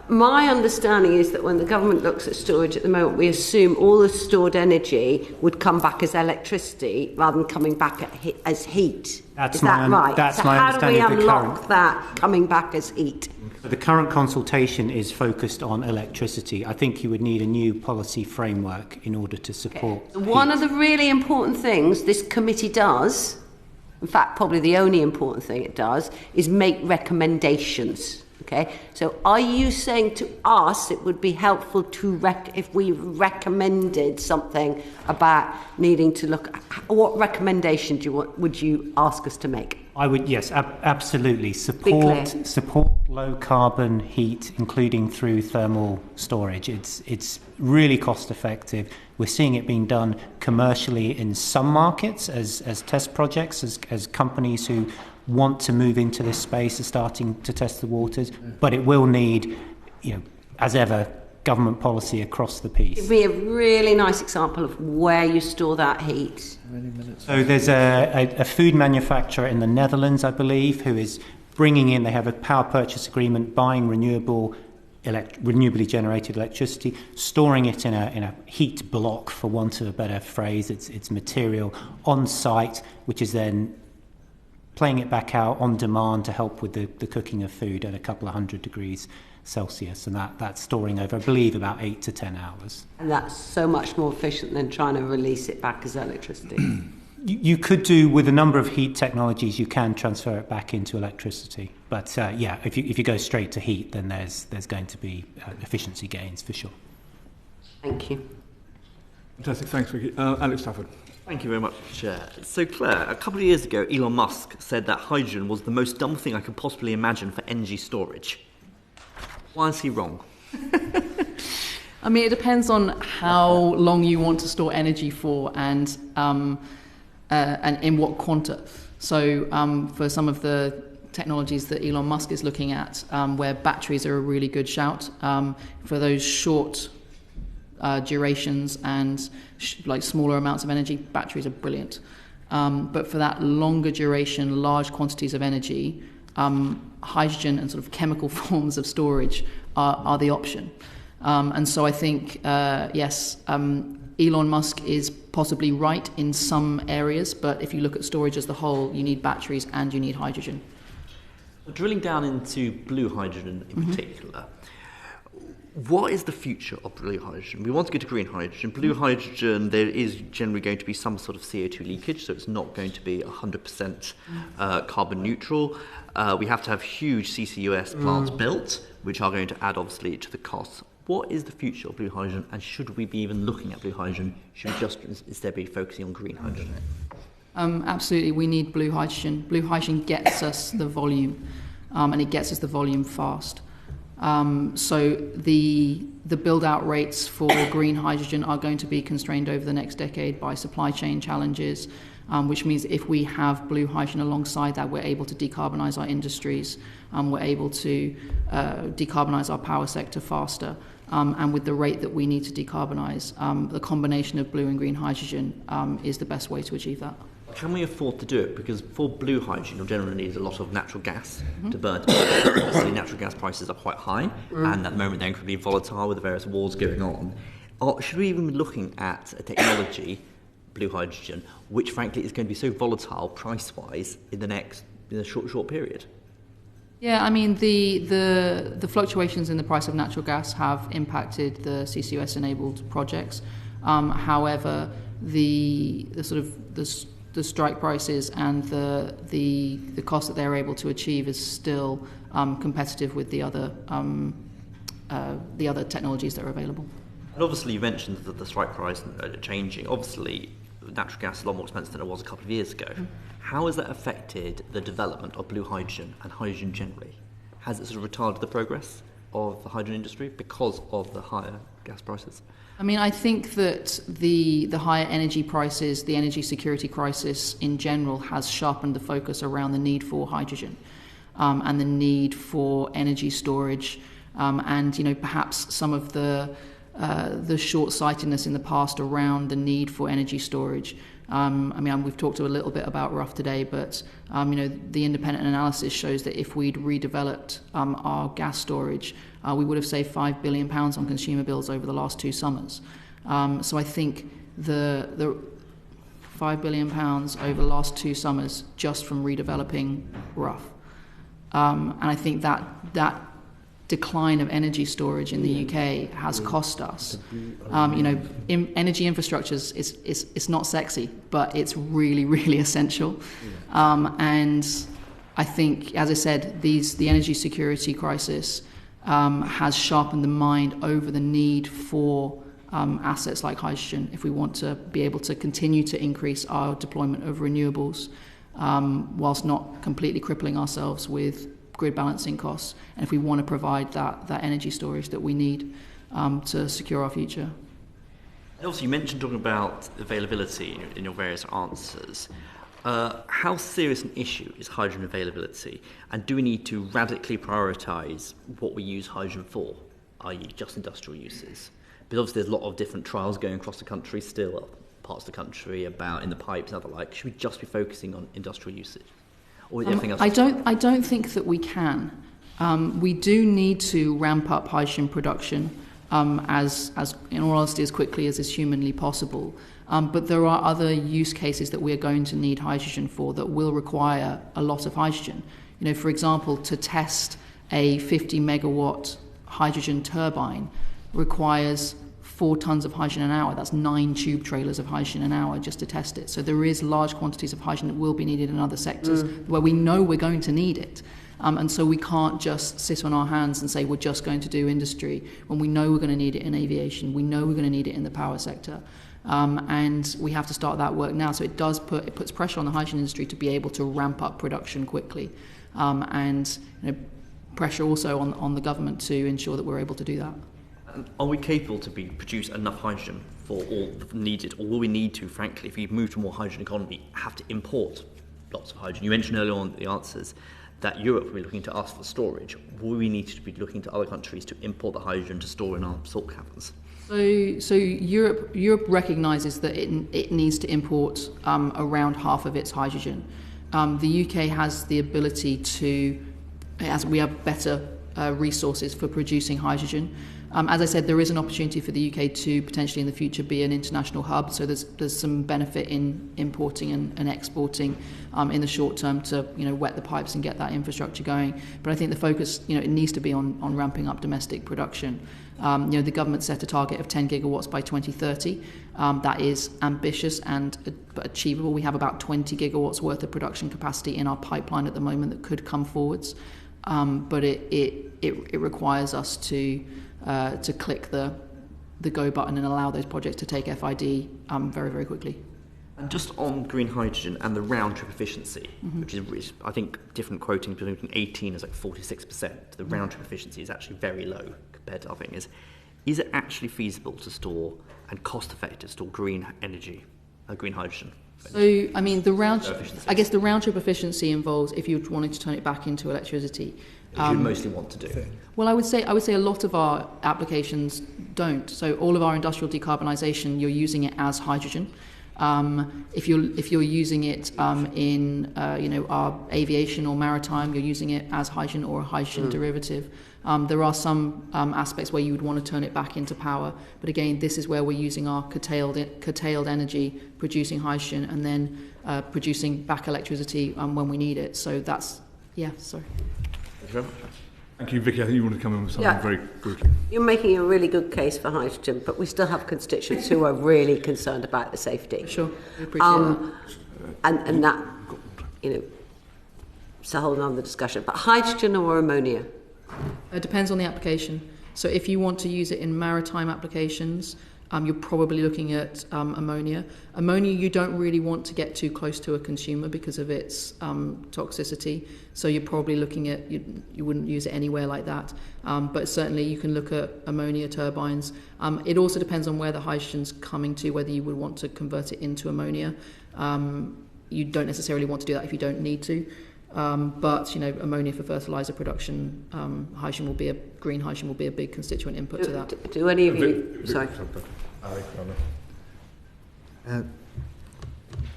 My understanding is that when the government looks at storage at the moment, we assume all the stored energy would come back as electricity rather than coming back as heat. Is that right? That's my understanding. How do we unlock that coming back as heat? The current consultation is focused on electricity. I think you would need a new policy framework in order to support heat. One of the really important things this committee does, in fact, probably the only important thing it does, is make recommendations. Okay, so are you saying to us it would be helpful to if we recommended something about needing to look at what recommendation would you ask us to make? I would, yes, absolutely. Support low carbon heat, including through thermal storage. It's really cost effective. We're seeing it being done commercially in some markets as test projects, as companies who want to move into this space are starting to test the waters, but it will need, as ever, government policy across the piece. Give me a really nice example of where you store that heat. So there's a food manufacturer in the Netherlands, I believe, who is bringing in, they have a power purchase agreement, buying renewably generated electricity, storing it in a heat block, for want of a better phrase. It's material on site, which is then playing it back out on demand to help with the cooking of food at a couple of 100 degrees Celsius, and that's storing over, I believe, about 8 to 10 hours. And that's so much more efficient than trying to release it back as electricity. You could do, with a number of heat technologies, you can transfer it back into electricity. But if you go straight to heat, then there's going to be efficiency gains for sure. Thank you. Fantastic, thanks, Vicky. Alex Stafford. Thank you very much, Chair. So, Claire, a couple of years ago, Elon Musk said that hydrogen was the most dumb thing I could possibly imagine for energy storage. Why is he wrong? I mean, it depends on how long you want to store energy for and in what quanta. So, for some of the technologies that Elon Musk is looking at, where batteries are a really good shout, for those short durations and like smaller amounts of energy, batteries are brilliant. But for that longer duration, large quantities of energy, hydrogen and sort of chemical forms of storage are the option. And so I think, yes, Elon Musk is possibly right in some areas, but if you look at storage as the whole, you need batteries and you need hydrogen. Drilling down into blue hydrogen in particular, what is the future of blue hydrogen? We want to go to green hydrogen. Blue hydrogen, there is generally going to be some sort of CO2 leakage, so it's not going to be 100% carbon neutral. We have to have huge CCUS plants built, which are going to add, obviously, to the costs. What is the future of blue hydrogen, and should we be even looking at blue hydrogen? Should we just instead be focusing on green hydrogen? Absolutely, we need blue hydrogen. Blue hydrogen gets us the volume, and it gets us the volume fast. So the build-out rates for green hydrogen are going to be constrained over the next decade by supply chain challenges, which means if we have blue hydrogen alongside that, we're able to decarbonise our industries, we're able to decarbonise our power sector faster, and with the rate that we need to decarbonise, the combination of blue and green hydrogen is the best way to achieve that. Can we afford to do it? Because for blue hydrogen, you'll generally need a lot of natural gas to burn. Obviously, natural gas prices are quite high, and at the moment they're incredibly volatile with the various wars going on. Or should we even be looking at a technology, blue hydrogen, which frankly is going to be so volatile price-wise in a short period? Yeah, I mean the fluctuations in the price of natural gas have impacted the CCUS-enabled projects. However, the strike prices and the cost that they're able to achieve is still competitive with the other technologies that are available. And obviously, you mentioned that the strike price changing. Obviously, natural gas is a lot more expensive than it was a couple of years ago. How has that affected the development of blue hydrogen and hydrogen generally? Has it sort of retarded the progress of the hydrogen industry because of the higher gas prices? I mean, I think that the higher energy prices, the energy security crisis in general, has sharpened the focus around the need for hydrogen and the need for energy storage, and perhaps some of the short-sightedness in the past around the need for energy storage. I mean, we've talked a little bit about Rough today, but the independent analysis shows that if we'd redeveloped our gas storage, we would have saved £5 billion on consumer bills over the last 2 summers. So I think the £5 billion over the last 2 summers just from redeveloping Rough, and I think that decline of energy storage in the UK has cost us. Energy infrastructure it's not sexy, but it's really, really essential. And I think, as I said, the energy security crisis has sharpened the mind over the need for assets like hydrogen if we want to be able to continue to increase our deployment of renewables whilst not completely crippling ourselves with grid balancing costs, and if we want to provide that energy storage that we need to secure our future. And also, you mentioned talking about availability in your various answers. How serious an issue is hydrogen availability, and do we need to radically prioritise what we use hydrogen for, i.e. just industrial uses? Because obviously there's a lot of different trials going across the country still, parts of the country about in the pipes and other like. Should we just be focusing on industrial usage? Or anything else? I don't think that we can. We do need to ramp up hydrogen production as in all honesty, as quickly as is humanly possible. But there are other use cases that we are going to need hydrogen for that will require a lot of hydrogen. For example, to test a 50 megawatt hydrogen turbine requires 4 tons of hydrogen an hour. That's 9 tube trailers of hydrogen an hour just to test it. So there is large quantities of hydrogen that will be needed in other sectors where we know we're going to need it. And so we can't just sit on our hands and say we're just going to do industry when we know we're going to need it in aviation, we know we're going to need it in the power sector. And we have to start that work now. So it puts pressure on the hydrogen industry to be able to ramp up production quickly. And pressure also on the government to ensure that we're able to do that. Are we capable to produce enough hydrogen for all needed, or will we need to, frankly, if we move to a more hydrogen economy, have to import lots of hydrogen? You mentioned earlier on the answers that Europe will be looking to us for storage. Will we need to be looking to other countries to import the hydrogen to store in our salt caverns? So Europe recognises that it needs to import around half of its hydrogen. The UK has the ability as we have better resources for producing hydrogen. As I said, there is an opportunity for the UK to potentially in the future be an international hub, so there's some benefit in importing and exporting in the short term to wet the pipes and get that infrastructure going. But I think the focus it needs to be on ramping up domestic production. The government set a target of 10 gigawatts by 2030. That is ambitious but achievable. We have about 20 gigawatts worth of production capacity in our pipeline at the moment that could come forwards, but it requires us to click the go button and allow those projects to take FID very, very quickly. And just on green hydrogen and the round-trip efficiency, which is, I think, different quoting between 18 is like 46%. The round-trip efficiency is actually very low compared to other things. Is it actually feasible to store and cost-effective to store green energy, green hydrogen? So, I mean, the round-trip efficiency involves, if you wanted to turn it back into electricity. Which you mostly want to do. Well, I would say a lot of our applications don't. So, all of our industrial decarbonisation, you're using it as hydrogen. If you're using it in our aviation or maritime, you're using it as hydrogen or a hydrogen derivative. There are some aspects where you would want to turn it back into power, but again, this is where we're using our curtailed energy, producing hydrogen, and then producing back electricity when we need it. So that's sorry. Thank you very much. Thank you, Vicky. I think you want to come in with something very quickly. You're making a really good case for hydrogen, but we still have constituents who are really concerned about the safety. Sure, we appreciate that. And that, it's a whole other discussion. But hydrogen or ammonia? It depends on the application. So if you want to use it in maritime applications, you're probably looking at ammonia. Ammonia, you don't really want to get too close to a consumer because of its toxicity. So you're probably looking at, you wouldn't use it anywhere like that. But certainly you can look at ammonia turbines. It also depends on where the hydrogen's coming to, whether you would want to convert it into ammonia. You don't necessarily want to do that if you don't need to. But ammonia for fertilizer production, green hydrogen will be a big constituent input to that. Do any of you? Sorry.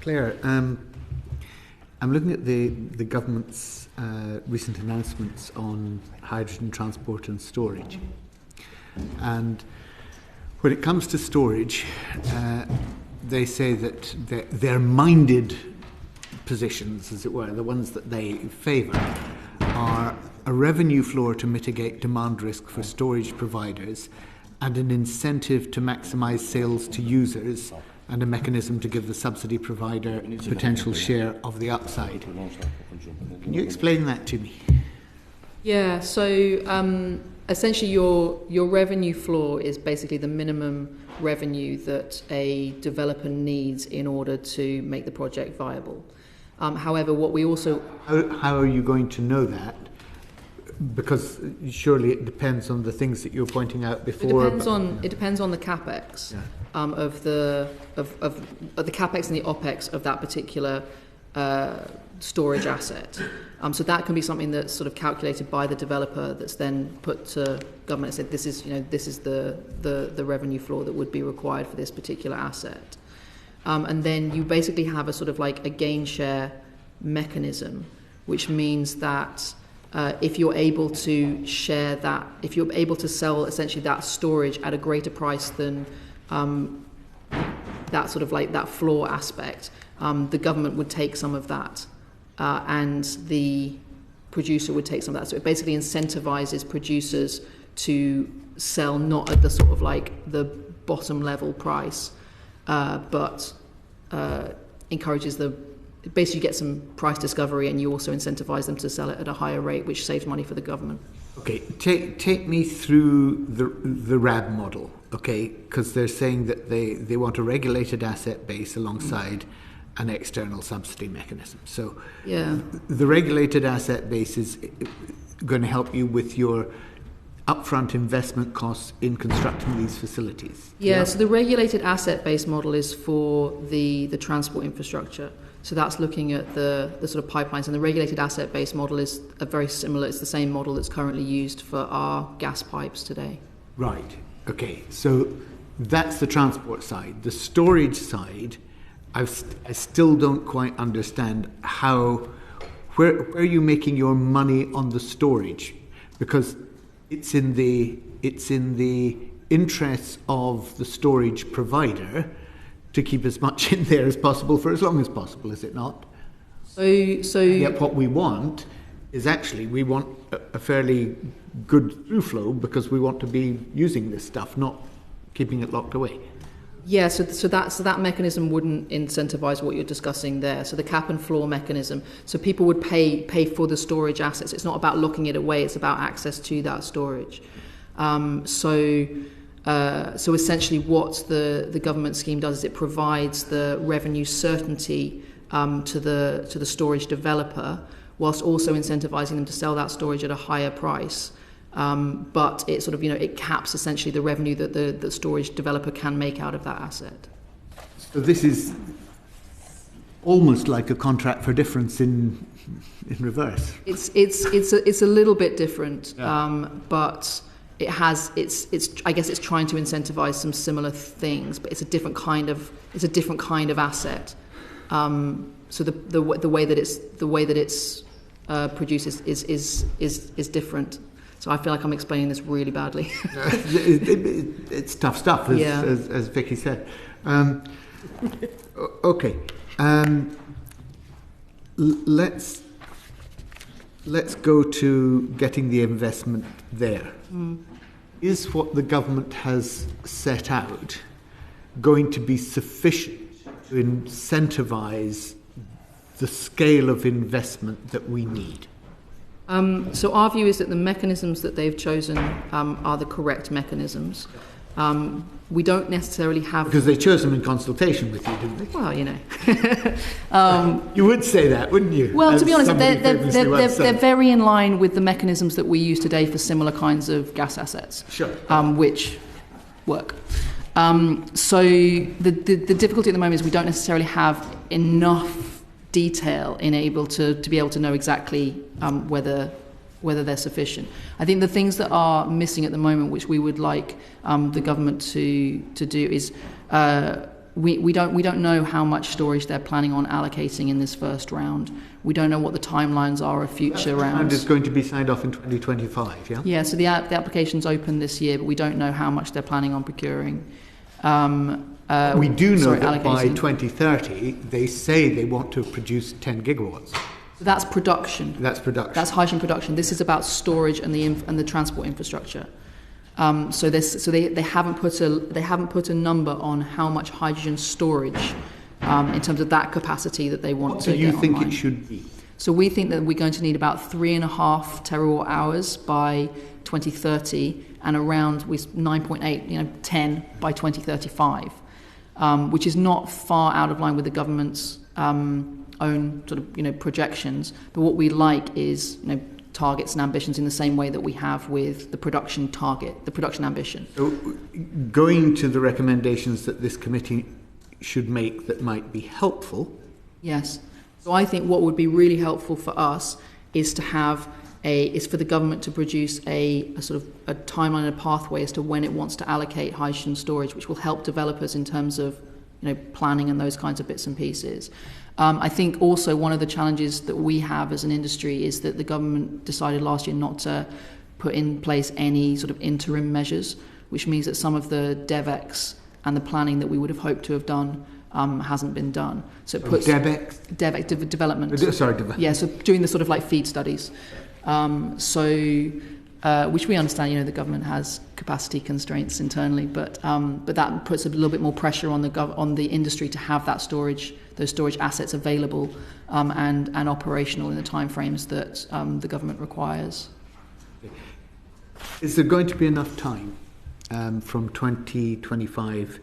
Claire, I'm looking at the government's recent announcements on hydrogen transport and storage, and when it comes to storage, they say that their minded positions, as it were, the ones that they favour, are a revenue floor to mitigate demand risk for storage providers and an incentive to maximise sales to users and a mechanism to give the subsidy provider potential share of the upside. Can you explain that to me? Yeah, so essentially your revenue floor is basically the minimum revenue that a developer needs in order to make the project viable. However, what we also... How are you going to know that? Because surely it depends on the things that you're pointing out before. It depends on the capex of the capex and the opex of that particular storage asset. So that can be something that's sort of calculated by the developer, that's then put to government and said this is the revenue floor that would be required for this particular asset. And then you basically have a sort of like a gain share mechanism, which means that if you're able to share that, if you're able to sell essentially that storage at a greater price than that sort of like that floor aspect, the government would take some of that and the producer would take some of that. So it basically incentivizes producers to sell not at the sort of like the bottom level price, but encourages basically you get some price discovery and you also incentivize them to sell it at a higher rate, which saves money for the government. Okay, take me through the RAB model, okay, because they're saying that they want a regulated asset base alongside an external subsidy mechanism. So the regulated asset base is going to help you with your upfront investment costs in constructing these facilities. So the regulated asset-based model is for the transport infrastructure. So that's looking at the sort of pipelines, and the regulated asset-based model is it's the same model that's currently used for our gas pipes today. Right. Okay. So that's the transport side. The storage side, I still don't quite understand where are you making your money on the storage? Because it's in the interests of the storage provider to keep as much in there as possible for as long as possible, is it not? So yet what we want is actually we want a fairly good through flow because we want to be using this stuff, not keeping it locked away. Yeah, so that mechanism wouldn't incentivize what you're discussing there. So the cap and floor mechanism. So people would pay for the storage assets. It's not about locking it away. It's about access to that storage. So essentially what the government scheme does is it provides the revenue certainty to the storage developer, whilst also incentivising them to sell that storage at a higher price. But it sort of, it caps essentially the revenue that the storage developer can make out of that asset. So this is almost like a contract for difference in reverse. It's a little bit different, yeah. But it has I guess it's trying to incentivize some similar things, but it's a different kind of asset. So the way that it's produced is different. So I feel like I'm explaining this really badly. It's tough stuff, as Vicky said. Okay, let's go to getting the investment there. Is what the government has set out going to be sufficient to incentivise the scale of investment that we need? So our view is that the mechanisms that they've chosen are the correct mechanisms. We don't necessarily have... Because they chose them in consultation with you, didn't they? Well, you would say that, wouldn't you? Well, to be honest, they're very in line with the mechanisms that we use today for similar kinds of gas assets, sure. Which work. So the difficulty at the moment is we don't necessarily have enough detail to be able to know exactly whether they're sufficient. I think the things that are missing at the moment, which we would like the government to do, is we don't know how much storage they're planning on allocating in this first round. We don't know what the timelines are of future rounds. And it's going to be signed off in 2025, yeah? Yeah, so the application's open this year, but we don't know how much they're planning on procuring. We do know that by 2030, they say they want to produce 10 gigawatts. That's production. That's production. That's hydrogen production. This is about storage and the transport infrastructure. So they haven't put a number on how much hydrogen storage in terms of that capacity that they want to get online. What do you think it should be? So we think that we're going to need about 3.5 terawatt hours by 2030, and around 9.8, 10 by 2035, which is not far out of line with the government's own sort of projections. But what we like is targets and ambitions in the same way that we have with the production target, the production ambition. So going to the recommendations that this committee should make that might be helpful. Yes. So I think what would be really helpful for us is to have for the government to produce a sort of a timeline and a pathway as to when it wants to allocate hydrogen storage, which will help developers in terms of planning and those kinds of bits and pieces. I think also one of the challenges that we have as an industry is that the government decided last year not to put in place any sort of interim measures, which means that some of the DevEx and the planning that we would have hoped to have done hasn't been done. So it puts development. Development. Yeah, so doing the sort of like feed studies. Which we understand, the government has capacity constraints internally, but that puts a little bit more pressure on the industry to have those storage assets available and operational in the timeframes that the government requires. Is there going to be enough time from 2025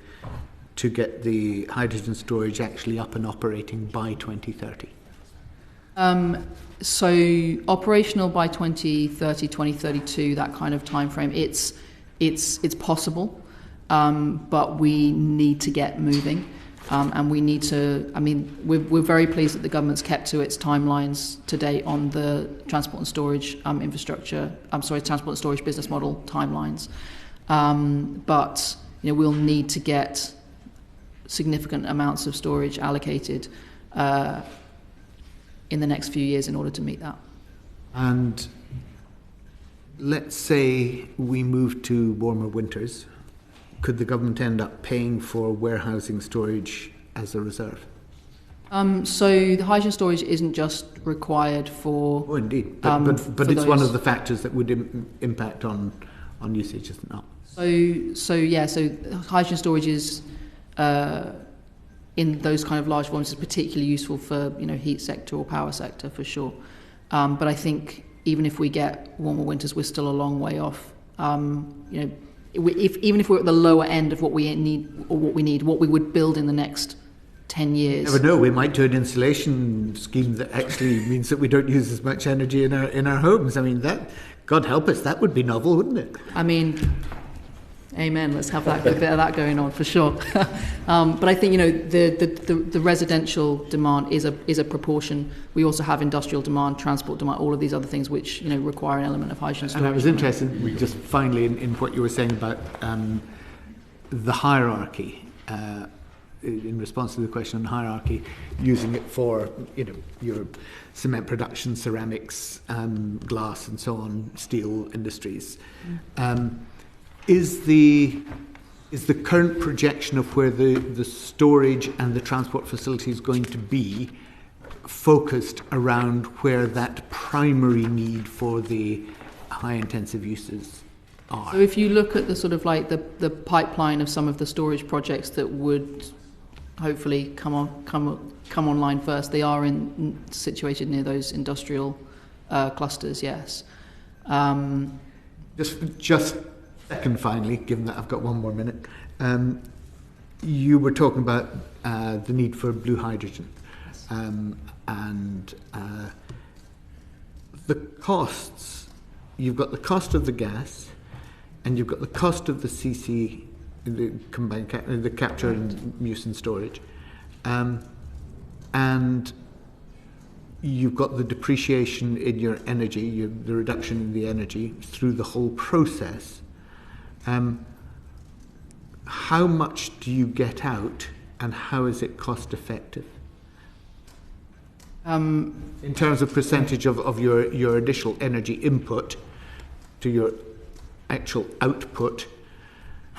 to get the hydrogen storage actually up and operating by 2030? So operational by 2030, 2032, that kind of time frame, it's possible, but we need to get moving, and we need to. I mean, we're very pleased that the government's kept to its timelines to date on the transport and storage infrastructure. Transport and storage business model timelines, but we'll need to get significant amounts of storage allocated in the next few years in order to meet that. And let's say we move to warmer winters, could the government end up paying for warehousing storage as a reserve? So the hydrogen storage isn't just required for... Oh, indeed. But it's one of the factors that would impact on usage, isn't it? So hydrogen storage is... in those kind of large volumes is particularly useful for heat sector or power sector for sure. But I think even if we get warmer winters, we're still a long way off. even if we're at the lower end of what we need, what we would build in the next 10 years. You never know, we might do an insulation scheme that actually means that we don't use as much energy in our homes. I mean, that, God help us, that would be novel, wouldn't it? I mean, amen. Let's have that, a bit of that going on for sure. But I think, the residential demand is a proportion. We also have industrial demand, transport demand, all of these other things which require an element of hydrogen storage. And I was interested, just finally, in what you were saying about the hierarchy. In response to the question on hierarchy, using it for your cement production, ceramics, glass, and so on, steel industries. Is the current projection of where the storage and the transport facility is going to be focused around where that primary need for the high intensive uses are? So if you look at the sort of like the pipeline of some of the storage projects that would hopefully come online first, they are situated near those industrial clusters. Yes. Just second, finally, given that I've got one more minute, you were talking about the need for blue hydrogen, and the costs. You've got the cost of the gas, and you've got the cost of the CC. The combined the capture and use and storage, and you've got the depreciation in your energy, the reduction in the energy through the whole process. How much do you get out, and how is it cost effective? In terms of percentage of your initial energy input to your actual output.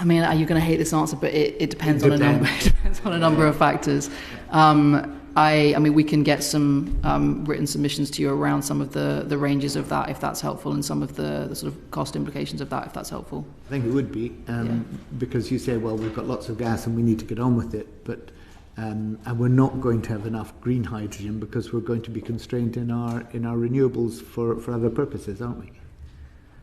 I mean, you're going to hate this answer, but it depends on a number. It depends on a number of factors. I mean, we can get some written submissions to you around some of the ranges of that, if that's helpful, and some of the sort of cost implications of that, if that's helpful. I think it would be, because you say, well, we've got lots of gas and we need to get on with it, but and we're not going to have enough green hydrogen because we're going to be constrained in our renewables for other purposes, aren't we?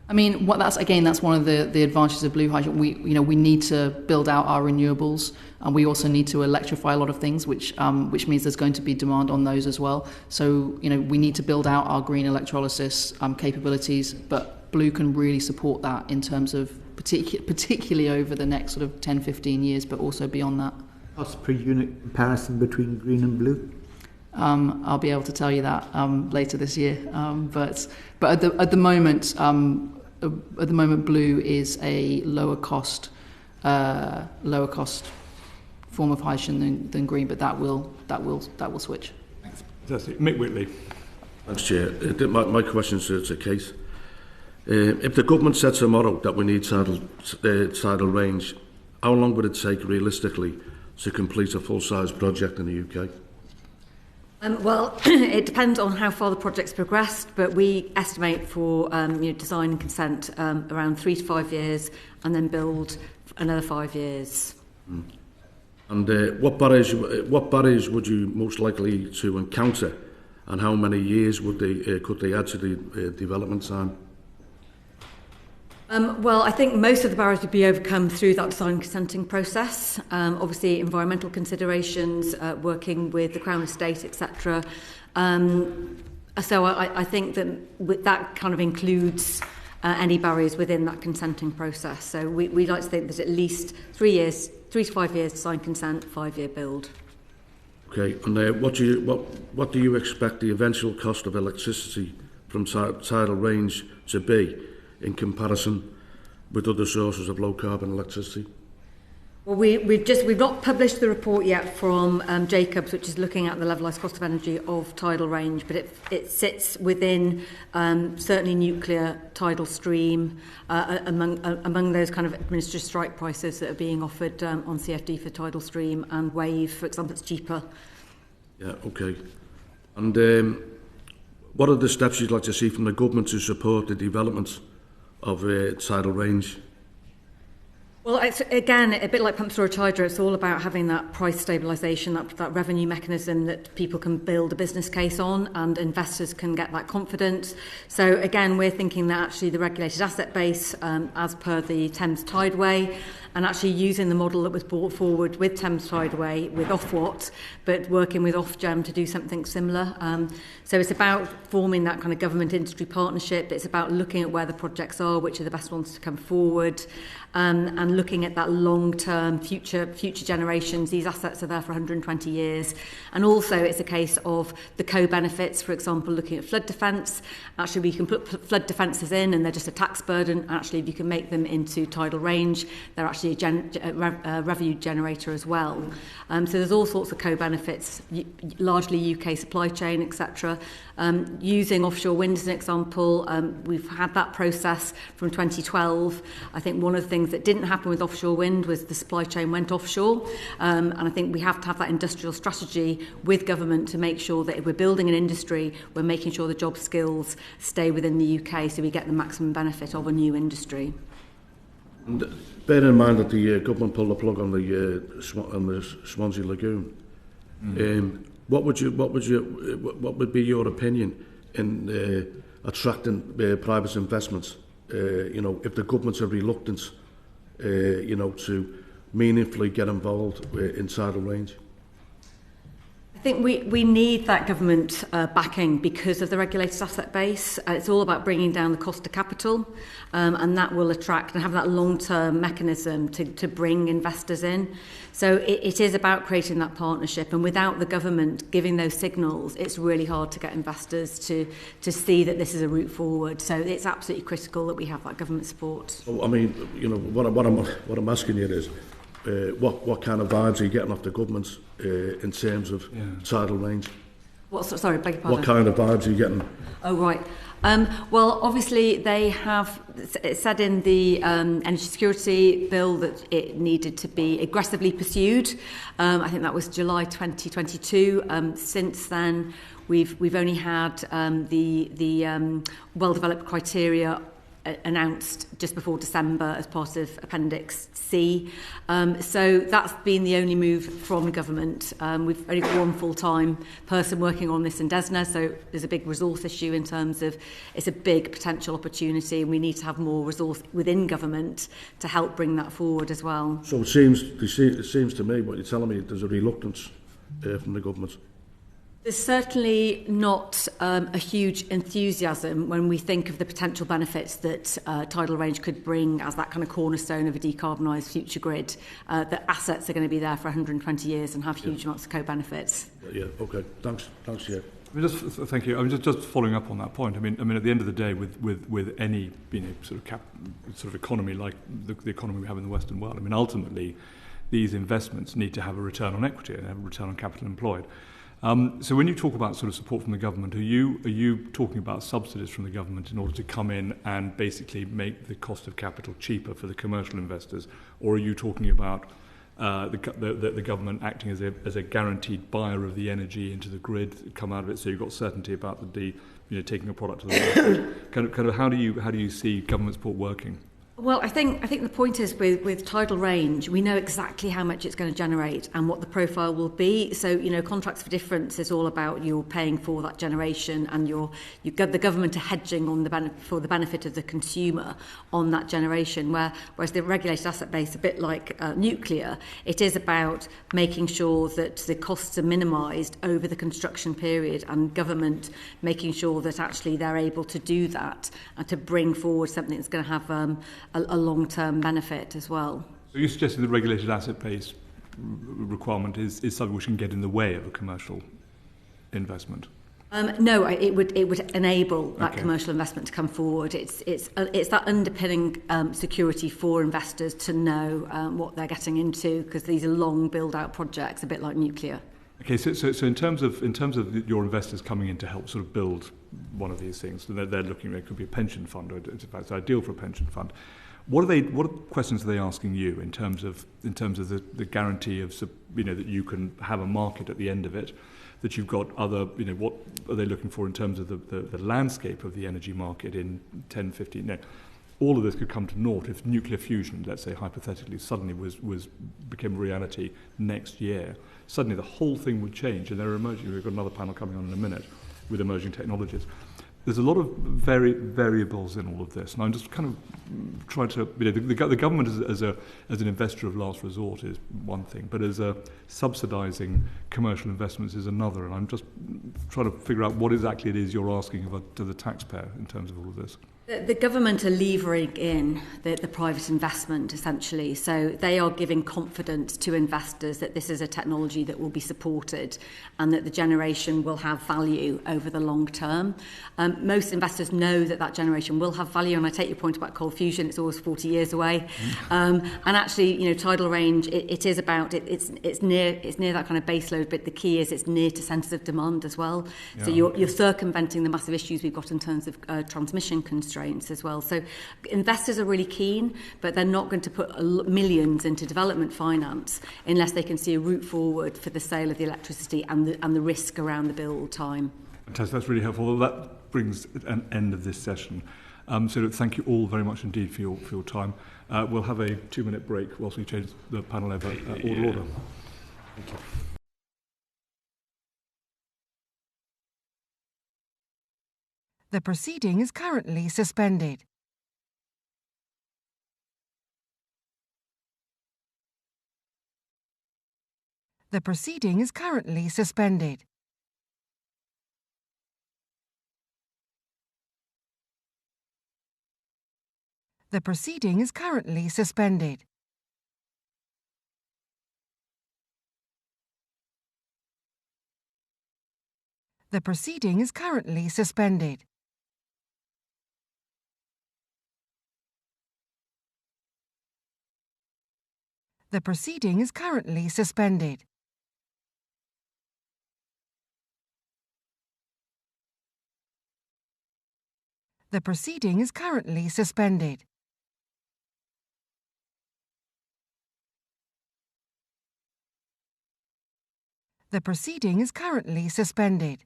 I mean, that's one of the advantages of blue hydrogen. We need to build out our renewables, and we also need to electrify a lot of things, which means there's going to be demand on those as well. So we need to build out our green electrolysis capabilities, but blue can really support that in terms of particularly over the next sort of 10, 15 years, but also beyond that. Cost per unit comparison between green and blue? I'll be able to tell you that later this year, but at the moment. At the moment, blue is a lower cost form of hydrogen than green, but that will switch. Thanks. Fantastic. Mick Whitley. Thanks, Chair. My question is to Kate. If the government sets a model that we need tidal range, how long would it take realistically to complete a full-size project in the UK? Well, it depends on how far the project's progressed, but we estimate for design and consent around 3 to 5 years, and then build another 5 years. And what barriers would you most likely to encounter, and how many years could they add to the development time? Well, I think most of the barriers would be overcome through that design and consenting process. Obviously, environmental considerations, working with the Crown Estate, etc. So I think that kind of includes any barriers within that consenting process. So we like to think there's at least 3 to 5 years design consent, 5-year build. Okay, and what do you expect the eventual cost of electricity from tidal range to be in comparison with other sources of low carbon electricity? Well, we've not published the report yet from Jacobs, which is looking at the levelised cost of energy of tidal range, but it sits within certainly nuclear, tidal stream, among those kind of administrative strike prices that are being offered on CFD for tidal stream, and wave, for example, it's cheaper. Yeah, okay. And what are the steps you'd like to see from the government to support the development of tidal range? Well, it's, again, a bit like pumped storage hydro, it's all about having that price stabilisation, that revenue mechanism that people can build a business case on and investors can get that confidence. So again, we're thinking that actually the regulated asset base, as per the Thames Tideway, and actually using the model that was brought forward with Thames Tideway, with Ofwat, but working with Ofgem to do something similar. So it's about forming that kind of government-industry partnership. It's about looking at where the projects are, which are the best ones to come forward, and looking at that long-term future generations. These assets are there for 120 years. And also it's a case of the co-benefits, for example, looking at flood defence. Actually, we can put flood defences in and they're just a tax burden. Actually, if you can make them into tidal range, they're actually a revenue generator as well. So there's all sorts of co-benefits, largely UK supply chain, etc. Using offshore wind as an example, we've had that process from 2012. I think one of the things that didn't happen with offshore wind was the supply chain went offshore. And I think we have to have that industrial strategy with government to make sure that if we're building an industry, we're making sure the job skills stay within the UK so we get the maximum benefit of a new industry. And bear in mind that the government pulled the plug on the Swansea Lagoon. What would be your opinion in attracting private investments? If the governments are reluctant, to meaningfully get involved in tidal range. I think we need that government backing because of the regulated asset base. It's all about bringing down the cost of capital, and that will attract and have that long-term mechanism to bring investors in. So it is about creating that partnership, and without the government giving those signals, it's really hard to get investors to see that this is a route forward. So it's absolutely critical that we have that government support. So, I mean, what I'm asking you is, what kind of vibes are you getting off the government in terms of tidal range? Sorry, beg your pardon. What kind of vibes are you getting? Oh, right. Well, obviously, they have said in the Energy Security Bill that it needed to be aggressively pursued. I think that was July 2022. Since then, we've only had the well-developed criteria announced just before December as part of Appendix C. So that's been the only move from government. We've only got one full-time person working on this in DESNA, so there's a big resource issue in terms of it's a big potential opportunity and we need to have more resource within government to help bring that forward as well. So it seems to me, what you're telling me, there's a reluctance from the government. There's certainly not a huge enthusiasm when we think of the potential benefits that tidal range could bring as that kind of cornerstone of a decarbonised future grid. The assets are going to be there for 120 years and have huge amounts of co-benefits. Yeah, okay. Thanks, yeah. Thank you. I mean, just following up on that point. I mean, at the end of the day, with any sort of economy like the economy we have in the Western world, I mean, ultimately, these investments need to have a return on equity and have a return on capital employed. So when you talk about sort of support from the government, are you talking about subsidies from the government in order to come in and basically make the cost of capital cheaper for the commercial investors, or are you talking about the government acting as a guaranteed buyer of the energy into the grid, come out of it, so you've got certainty about taking a product to the market? kind of how do you see government support working? Well, I think the point is with tidal range, we know exactly how much it's going to generate and what the profile will be. So, contracts for difference is all about you're paying for that generation and the government are hedging on for the benefit of the consumer on that generation. Whereas the regulated asset base, a bit like nuclear, it is about making sure that the costs are minimised over the construction period and government making sure that actually they're able to do that and to bring forward something that's going to have a long-term benefit as well. So you're suggesting the regulated asset base requirement is something which can get in the way of a commercial investment? No, it would enable that commercial investment to come forward. It's that underpinning security for investors to know what they're getting into, because these are long build-out projects, a bit like nuclear. Okay, so in terms of your investors coming in to help sort of build one of these things, they're looking. It could be a pension fund, or it's ideal for a pension fund. What questions are they asking you in terms of the guarantee of that you can have a market at the end of it, that you've got other what are they looking for in terms of the landscape of the energy market in 10, 15? No. all of this could come to naught if nuclear fusion, let's say hypothetically, suddenly became reality next year. Suddenly the whole thing would change, and there are emerging. We've got another panel coming on in a minute with emerging technologies. There's a lot of variables in all of this, and I'm just kind of trying to, the government as an investor of last resort is one thing, but as a subsidising commercial investments is another, and I'm just trying to figure out what exactly it is you're asking to the taxpayer in terms of all of this. The government are levering in the private investment, essentially. So they are giving confidence to investors that this is a technology that will be supported and that the generation will have value over the long term. Most investors know that generation will have value, and I take your point about coal fusion, it's always 40 years away. And actually, tidal range, it is about, it's near that kind of base load, but the key is it's near to centres of demand as well. Yeah. So you're circumventing the massive issues we've got in terms of transmission constraints as well. So investors are really keen, but they're not going to put millions into development finance unless they can see a route forward for the sale of the electricity and the risk around the build time. Fantastic, that's really helpful. Well, that brings an end of this session. So thank you all very much indeed for your time. We'll have a 2-minute break whilst we change the panel over order. Thank you. The proceeding is currently suspended. The proceeding is currently suspended. The proceeding is currently suspended. The proceeding is currently suspended. The proceeding is currently suspended. The proceeding is currently suspended. The proceeding is currently suspended.